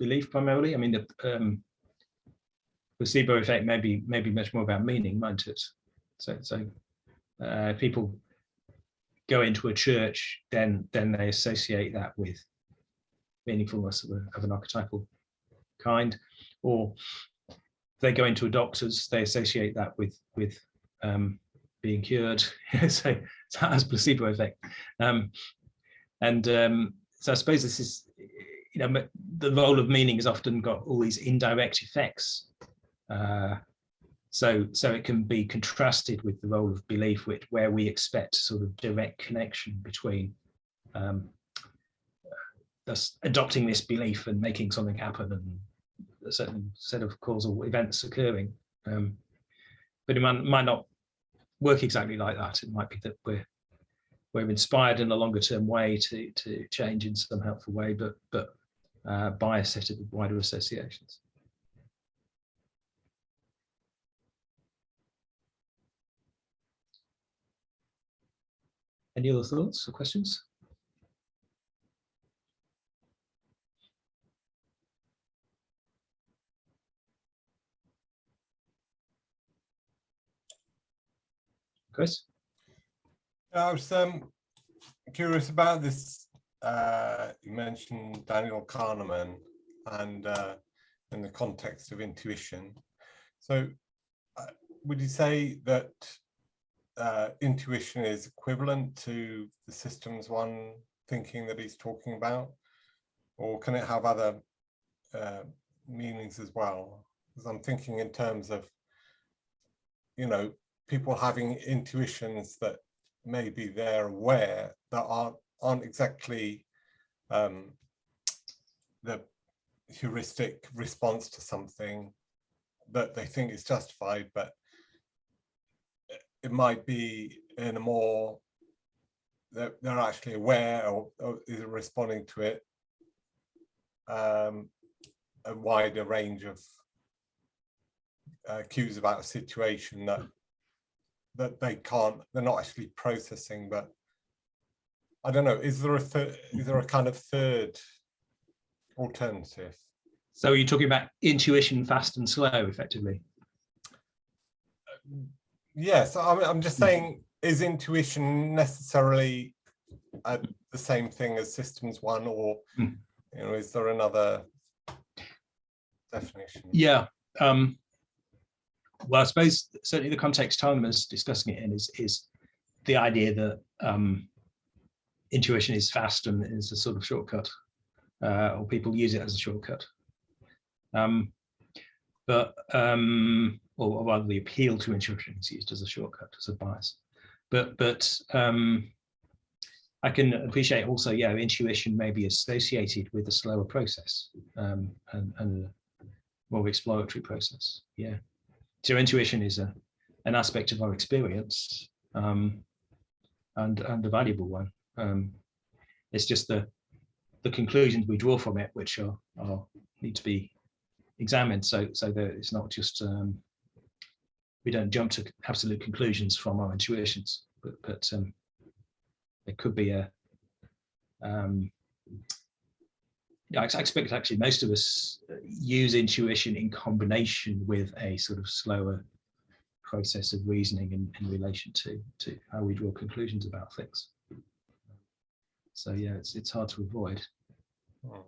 A: belief primarily? I mean, the placebo effect may be much more about meaning, might it? So people go into a church, then they associate that with meaningfulness of an archetypal kind, or they go into a doctor's, they associate that with being cured. So that has placebo effect. So I suppose this is, the role of meaning has often got all these indirect effects. So it can be contrasted with the role of belief, where we expect sort of direct connection between us adopting this belief and making something happen and a certain set of causal events occurring. But it might not work exactly like that. It might be that we're inspired in a longer term way to change in some helpful way, but by a set of wider associations. Any other thoughts or questions? Chris?
E: I was curious about this. You mentioned Daniel Kahneman and in the context of intuition. So would you say that intuition is equivalent to the systems one thinking that he's talking about, or can it have other meanings as well? Because I'm thinking in terms of, people having intuitions that maybe they're aware that aren't exactly the heuristic response to something that they think is justified, but it might be in a more, they're actually aware or is responding to it, a wider range of cues about a situation that they're not actually processing. But I don't know, is there a kind of third alternative?
A: So you're talking about intuition, fast and slow, effectively?
E: Yes, I'm just saying, is intuition necessarily the same thing as systems one, or is there another definition? Yeah.
A: Well, I suppose certainly the context Kahneman is discussing it in is the idea that intuition is fast and is a sort of shortcut, or people use it as a shortcut. Or rather, the appeal to intuition is used as a shortcut, as a bias. But I can appreciate also, intuition may be associated with a slower process and a more exploratory process. Yeah. So intuition is an aspect of our experience, and a valuable one. It's just the conclusions we draw from it, which are need to be examined, so that it's not just we don't jump to absolute conclusions from our intuitions, but there could be a I expect actually most of us use intuition in combination with a sort of slower process of reasoning in relation to how we draw conclusions about things. So yeah, it's hard to avoid.
E: Oh.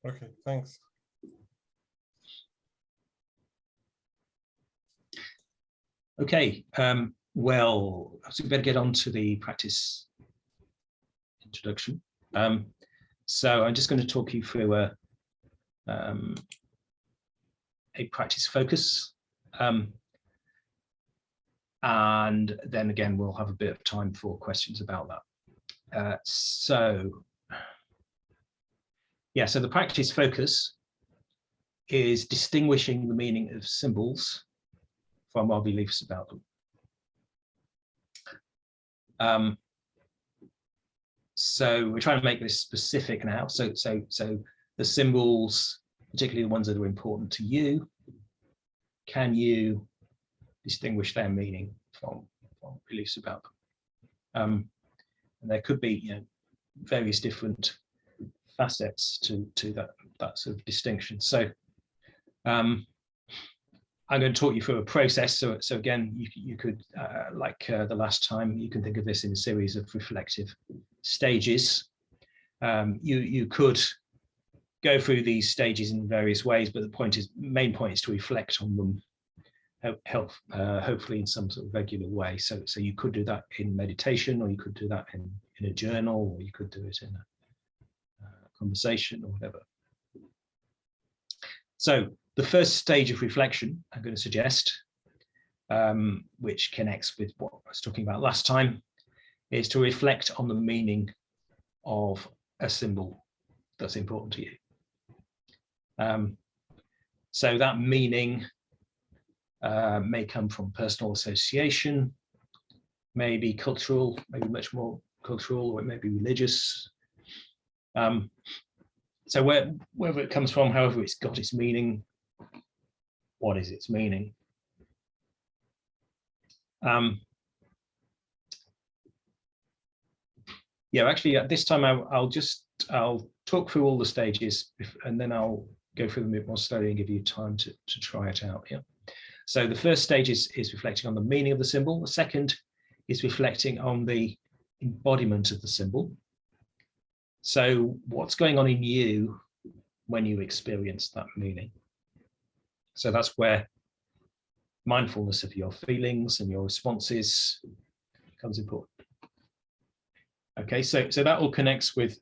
E: Okay, thanks.
A: Okay, well, so we better get on to the practice introduction. So I'm just going to talk you through a practice focus, and then again we'll have a bit of time for questions about that. So the practice focus is distinguishing the meaning of symbols from our beliefs about them. So we're trying to make this specific now. So the symbols, particularly the ones that are important to you, can you distinguish their meaning from beliefs about them? And there could be, various different facets to that sort of distinction. So I'm going to talk you through a process. So again, you could, like the last time, you can think of this in a series of reflective stages. You could go through these stages in various ways, but the main point is to reflect on them, hopefully in some sort of regular way. So you could do that in meditation, or you could do that in a journal, or you could do it in a conversation or whatever. So the first stage of reflection I'm going to suggest, which connects with what I was talking about last time, is to reflect on the meaning of a symbol that's important to you. So that meaning may come from personal association, maybe cultural, maybe much more cultural, or it may be religious. So wherever it comes from, however it's got its meaning, what is its meaning? Actually at this time I'll talk through all the stages, and then I'll go through them a bit more slowly and give you time to try it out. So the first stage is reflecting on the meaning of the symbol. The second is reflecting on the embodiment of the symbol. So what's going on in you when you experience that meaning? So that's where mindfulness of your feelings and your responses becomes important. Okay, so that all connects with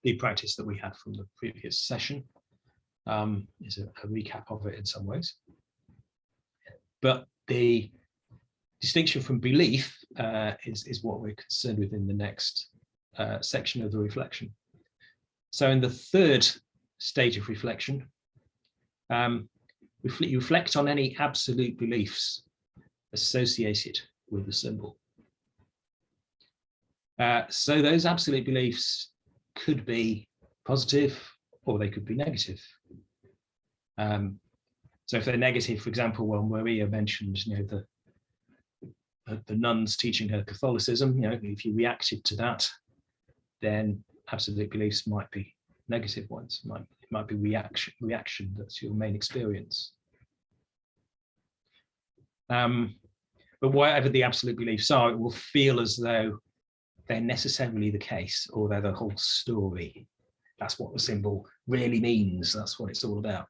A: the practice that we had from the previous session. Is a recap of it in some ways. But the distinction from belief is what we're concerned with in the next section of the reflection. So in the third stage of reflection, you reflect on any absolute beliefs associated with the symbol. So those absolute beliefs could be positive, or they could be negative. So if they're negative, for example, when Maria mentioned, the nuns teaching her Catholicism, if you reacted to that, then absolute beliefs might be negative ones. It might be reaction. That's your main experience. But whatever the absolute beliefs are, it will feel as though they're necessarily the case, or they're the whole story. That's what the symbol really means. That's what it's all about.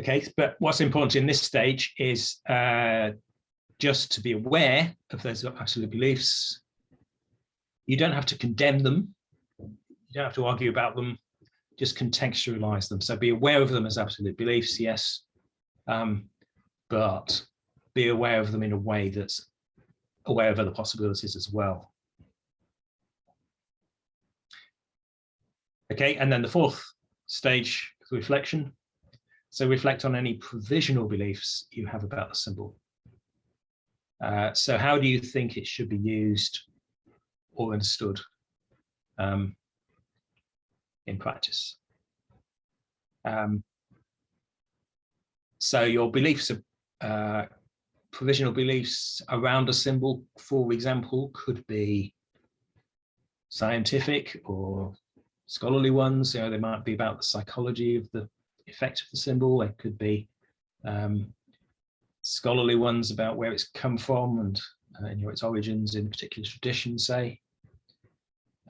A: Okay, but what's important in this stage is just to be aware of those absolute beliefs. You don't have to condemn them. You don't have to argue about them. Just contextualize them. So be aware of them as absolute beliefs, yes, but be aware of them in a way that's aware of other possibilities as well. Okay, and then the fourth stage of reflection. So reflect on any provisional beliefs you have about the symbol. So how do you think it should be used or understood in practice? So your beliefs, provisional beliefs around a symbol, for example, could be scientific or scholarly ones. They might be about the psychology of the effect of the symbol. They could be scholarly ones about where it's come from and its origins in a particular tradition, say.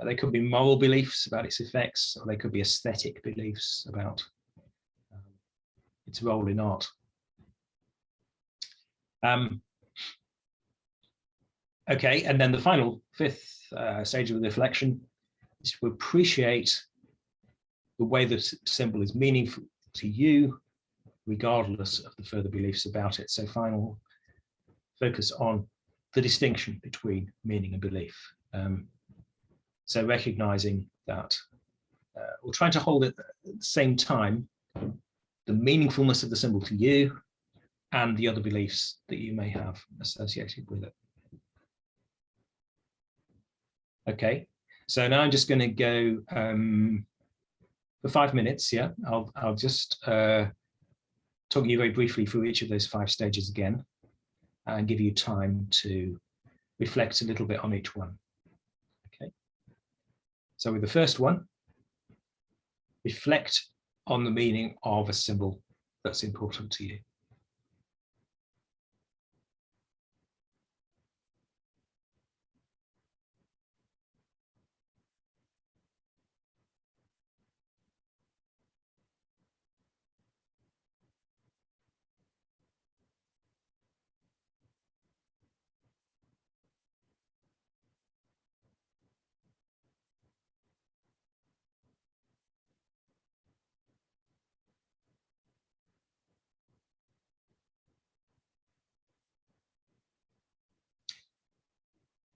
A: They could be moral beliefs about its effects, or they could be aesthetic beliefs about its role in art. Okay, and then the final, fifth stage of reflection is to appreciate the way the symbol is meaningful to you, regardless of the further beliefs about it. So final focus on the distinction between meaning and belief. So recognizing that, or trying to hold it at the same time, the meaningfulness of the symbol to you and the other beliefs that you may have associated with it. Okay, so now I'm just going to go for 5 minutes. Yeah, I'll just talk you very briefly through each of those 5 stages again, and give you time to reflect a little bit on each one. Okay, so with the first one, reflect on the meaning of a symbol that's important to you.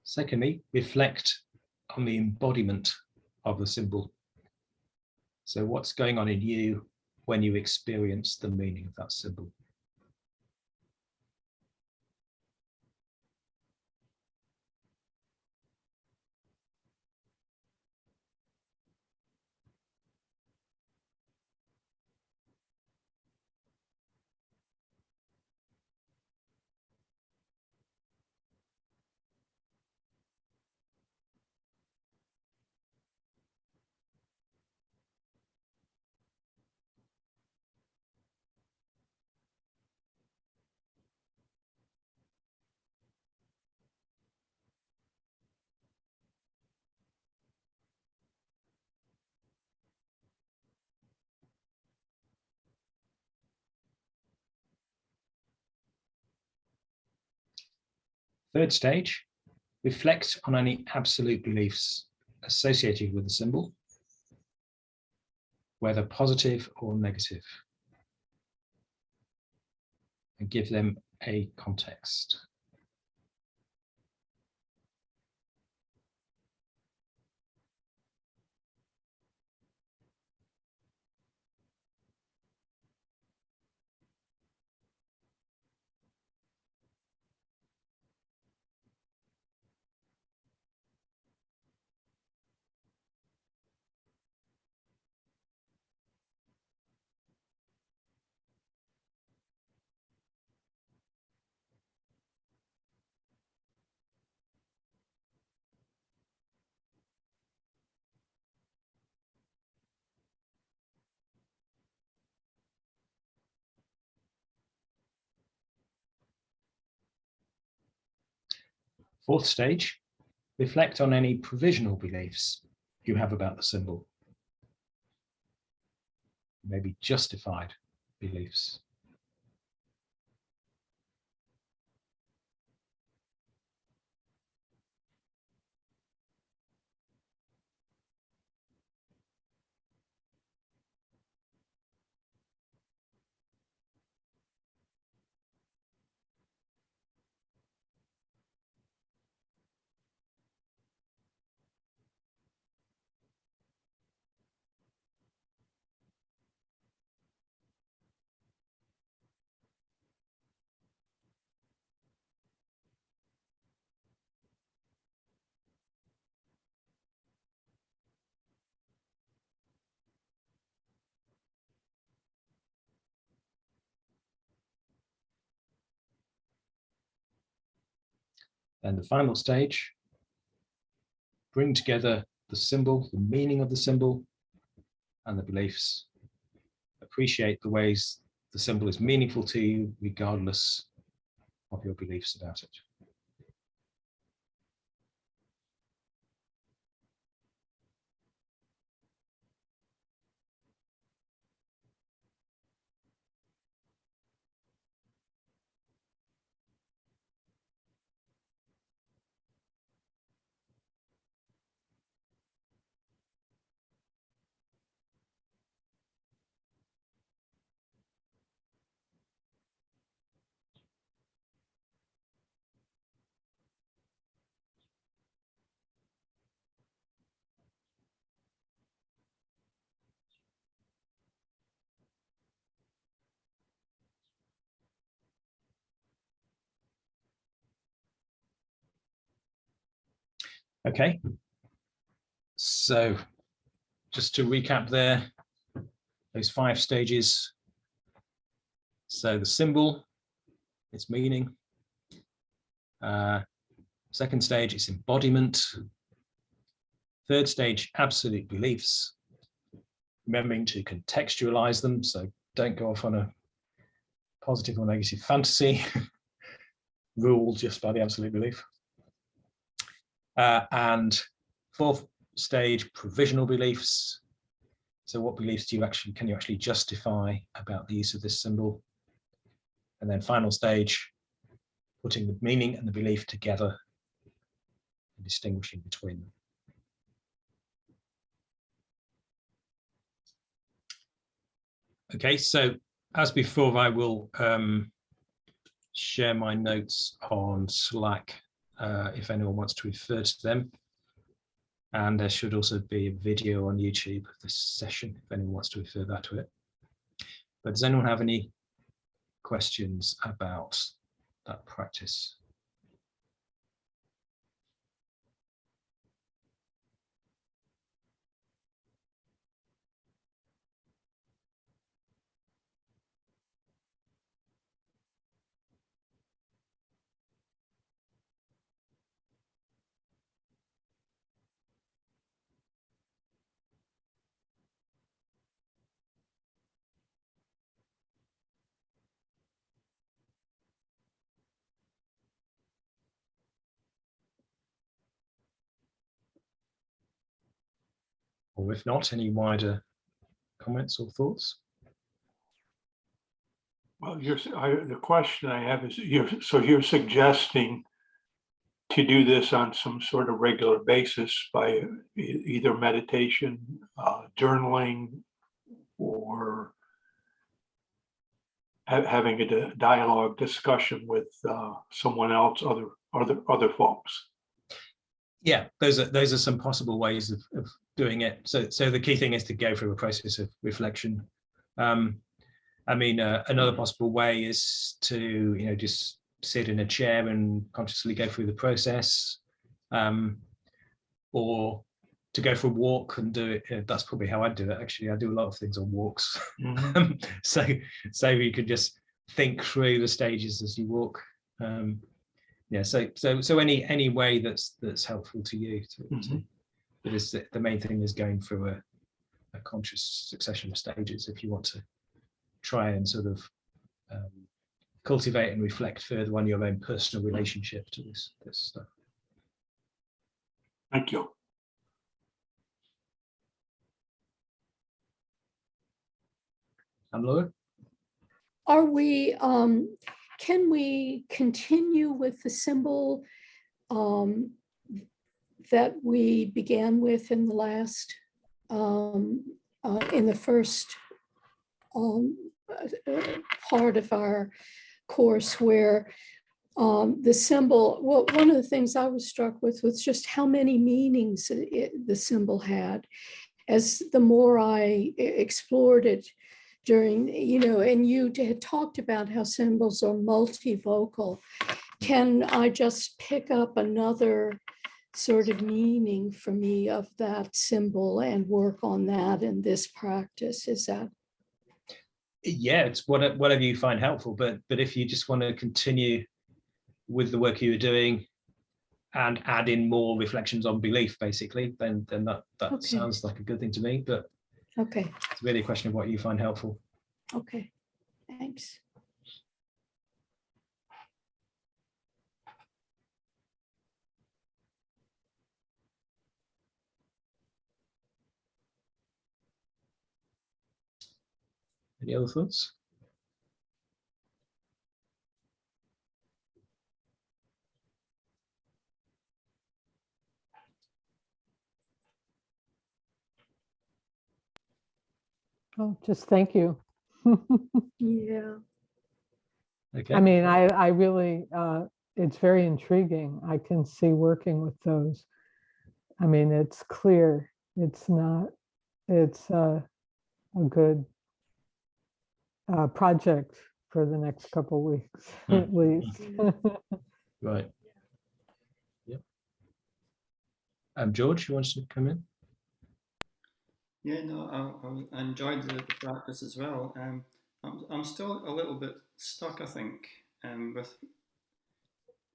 A: Secondly, reflect on the embodiment of the symbol. So what's going on in you when you experience the meaning of that symbol? Third stage, reflect on any absolute beliefs associated with the symbol, whether positive or negative, and give them a context. Fourth stage, reflect on any provisional beliefs you have about the symbol, maybe justified beliefs. And the final stage, bring together the symbol, the meaning of the symbol, and the beliefs. Appreciate the ways the symbol is meaningful to you, regardless of your beliefs about it. Okay, so just to recap there, those 5 stages. So the symbol, its meaning. Second stage is embodiment. Third stage, absolute beliefs. Remembering to contextualize them, so don't go off on a positive or negative fantasy ruled just by the absolute belief. And fourth stage, provisional beliefs. So what beliefs can you actually justify about the use of this symbol? And then final stage, putting the meaning and the belief together and distinguishing between them. Okay, so as before, I will share my notes on Slack if anyone wants to refer to them. And there should also be a video on YouTube of this session if anyone wants to refer that to it. But does anyone have any questions about that practice? Or if not, any wider comments or thoughts?
F: Well, the question I have is, you're suggesting to do this on some sort of regular basis by either meditation, journaling, or having a dialogue discussion with someone else, other folks.
A: Yeah, those are some possible ways of doing it. So the key thing is to go through a process of reflection. I mean, another possible way is to just sit in a chair and consciously go through the process, or to go for a walk and do it. That's probably how I do it. Actually, I do a lot of things on walks. Mm-hmm. so you could just think through the stages as you walk. Yeah. So any way that's helpful to you. But the main thing is going through a conscious succession of stages if you want to try and sort of cultivate and reflect further on your own personal relationship to this stuff.
F: Thank you.
A: And Laura?
B: Are we, can we continue with the symbol that we began with in the last, in the first part of our course, where the symbol, well, one of the things I was struck with was just how many meanings the symbol had. As the more I explored it during, and you had talked about how symbols are multivocal. Can I just pick up another sort of meaning for me of that symbol and work on that in this practice? Is that?
A: Yeah, it's whatever you find helpful, but if you just want to continue with the work you were doing, and add in more reflections on belief, basically, then that
B: Okay.
A: sounds like a good thing to me. But
B: Okay,
A: it's really a question of what you find helpful.
B: okay, thanks.
A: Any other thoughts?
G: Oh, just thank you.
B: Yeah.
A: Okay.
G: I mean, I really, it's very intriguing. I can see working with those. I mean, it's clear. It's not, it's a good project for the next couple weeks, at least.
A: Right. Yep. George, you wanted to come in?
D: Yeah, no, I enjoyed the practice as well. I'm still a little bit stuck, I think, with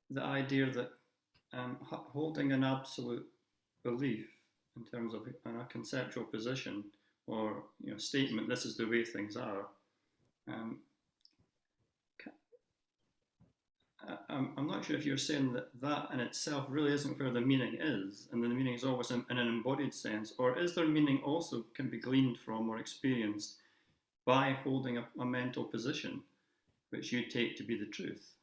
D: the idea that holding an absolute belief in terms of a conceptual position or statement, this is the way things are. I'm not sure if you're saying that in itself really isn't where the meaning is, and the meaning is always in an embodied sense, or is there meaning also can be gleaned from or experienced by holding a mental position, which you take to be the truth?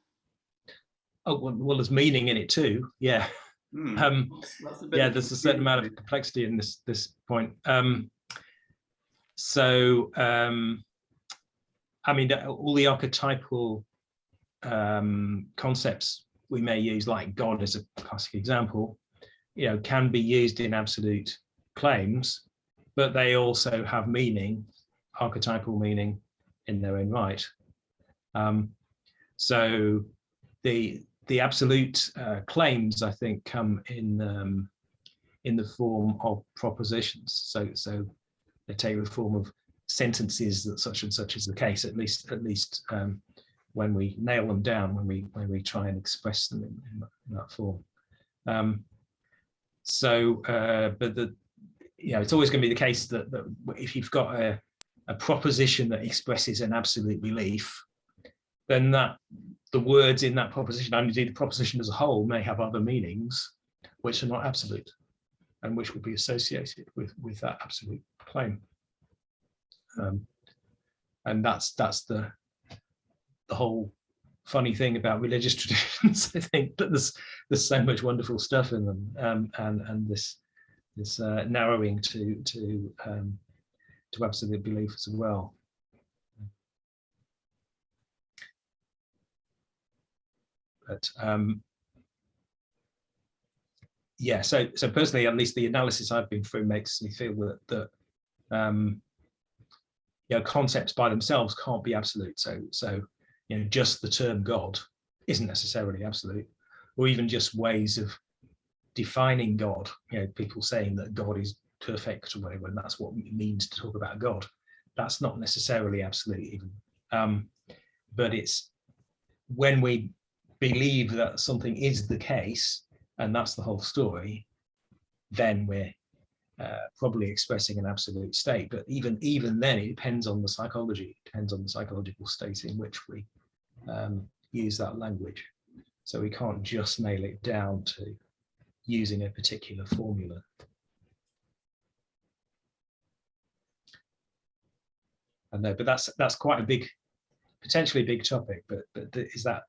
A: Oh, well, there's meaning in it too. Yeah.
D: That's the bit
A: Yeah, there's a certain amount of complexity in this point. I mean, all the archetypal concepts we may use, like God as a classic example, can be used in absolute claims, but they also have meaning, archetypal meaning in their own right. So the absolute claims, I think, come in the form of propositions. So they take the form of sentences that such and such is the case, at least when we nail them down, when we try and express them in that form. But it's always going to be the case that if you've got a proposition that expresses an absolute belief, then the words in that proposition, and indeed the proposition as a whole, may have other meanings which are not absolute and which will be associated with that absolute claim. And that's the whole funny thing about religious traditions. I think that there's so much wonderful stuff in them, and this narrowing to absolute belief as well. But yeah, so personally, at least the analysis I've been through makes me feel that concepts by themselves can't be absolute. So just the term God isn't necessarily absolute, or even just ways of defining God. People saying that God is perfect or whatever, and that's what it means to talk about God. That's not necessarily absolute even. But it's when we believe that something is the case, and that's the whole story, then we're probably expressing an absolute state. But even then, it depends on the psychology. It depends on the psychological state in which we use that language. So we can't just nail it down to using a particular formula. I know, but that's quite a potentially big topic. But is that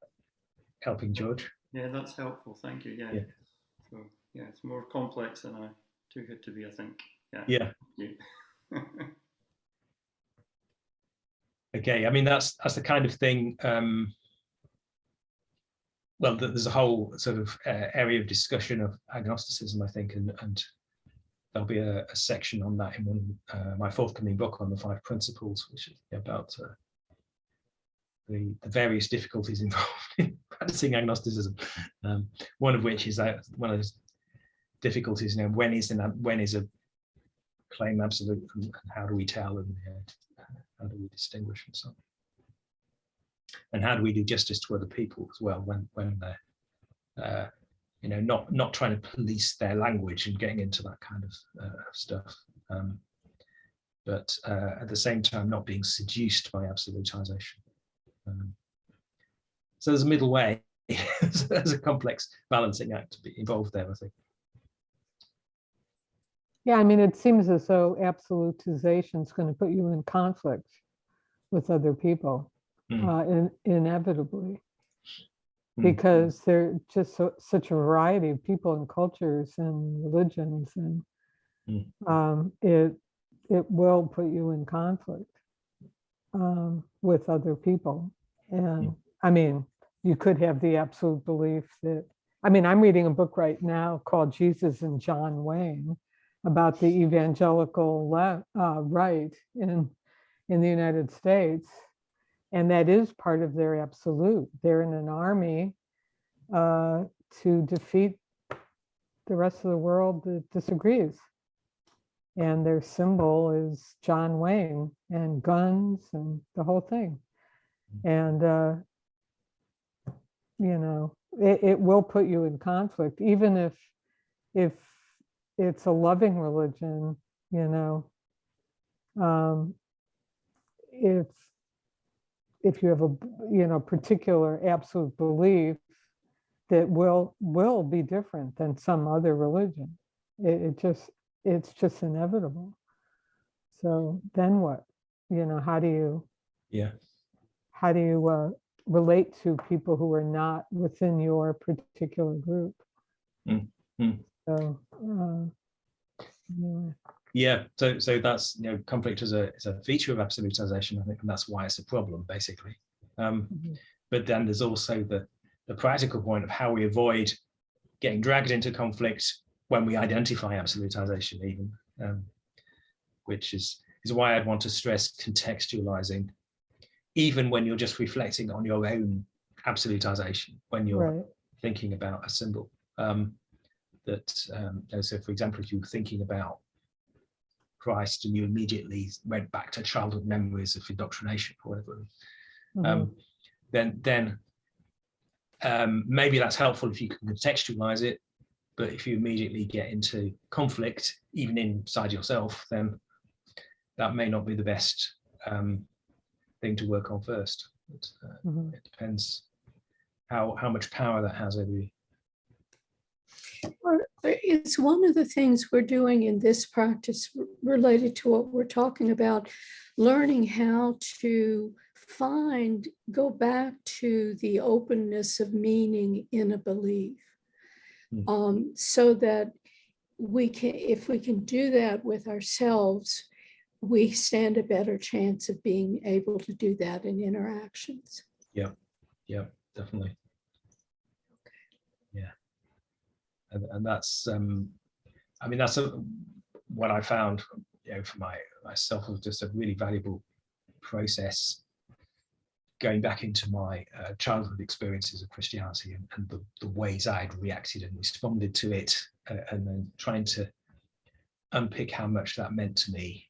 A: helping, George?
D: Yeah, that's helpful. Thank you. Yeah. So yeah, it's more complex than I took it to be, I think. Yeah.
A: Okay. I mean, that's the kind of thing. Well, there's a whole sort of area of discussion of agnosticism, I think, and there'll be a section on that in one my forthcoming book on the 5 principles, which is about the various difficulties involved in practicing agnosticism. One of which is that one of those difficulties, when is a claim absolute, and how do we tell, and how do we distinguish, and so on. And how do we do justice to other people as well when they're not trying to police their language and getting into that kind of stuff, but at the same time not being seduced by absolutization. So there's a middle way. There's a complex balancing act to be involved there, I think.
G: Yeah, I mean, it seems as though absolutization is going to put you in conflict with other people, inevitably, because there are just such a variety of people and cultures and religions, and it will put you in conflict with other people. And I mean, you could have the absolute belief that, I mean, I'm reading a book right now called Jesus and John Wayne about the evangelical right in the United States. And that is part of their absolute. They're in an army to defeat the rest of the world that disagrees. And their symbol is John Wayne and guns and the whole thing. And, it will put you in conflict, even if it's a loving religion, if you have a particular absolute belief that will be different than some other religion, it's just inevitable. So then what? How do you relate to people who are not within your particular group? So anyway.
A: Yeah, so that's conflict is a feature of absolutization, I think, and that's why it's a problem, basically. But then there's also the practical point of how we avoid getting dragged into conflict when we identify absolutization, even, which is why I'd want to stress contextualizing, even when you're just reflecting on your own absolutization, when you're thinking about a symbol. So, for example, if you're thinking about Christ and you immediately went back to childhood memories of indoctrination or whatever, then maybe that's helpful if you can contextualize it. But if you immediately get into conflict, even inside yourself, then that may not be the best thing to work on first. But, it depends how much power that has over you.
B: It's one of the things we're doing in this practice related to what we're talking about, learning how to go back to the openness of meaning in a belief, so that if we can do that with ourselves, we stand a better chance of being able to do that in interactions.
A: Yeah, definitely. Yeah. And that's, that's what I found, for myself, was just a really valuable process, going back into my childhood experiences of Christianity and the ways I'd reacted and responded to it, and then trying to unpick how much that meant to me,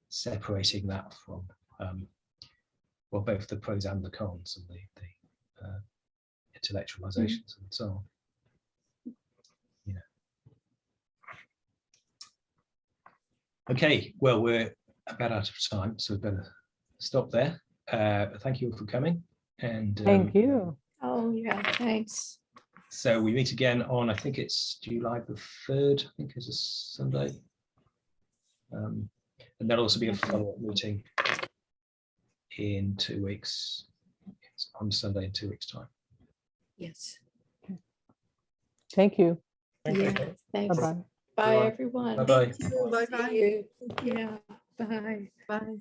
A: separating that from, both the pros and the cons and the intellectualizations and so on. Okay, well, we're about out of time, so we better stop there. Thank you all for coming. And
G: thank you.
B: Oh, yeah, thanks.
A: So we meet again on, I think it's July the 3rd, I think is a Sunday. And there'll also be a follow-up meeting in 2 weeks. It's on Sunday in 2 weeks' time.
B: Yes.
G: Thank you.
B: Yeah, thanks.
G: Bye-bye.
B: Bye, everyone.
A: Bye-bye.
C: Bye-bye.
B: See you. Yeah, bye.
C: Bye.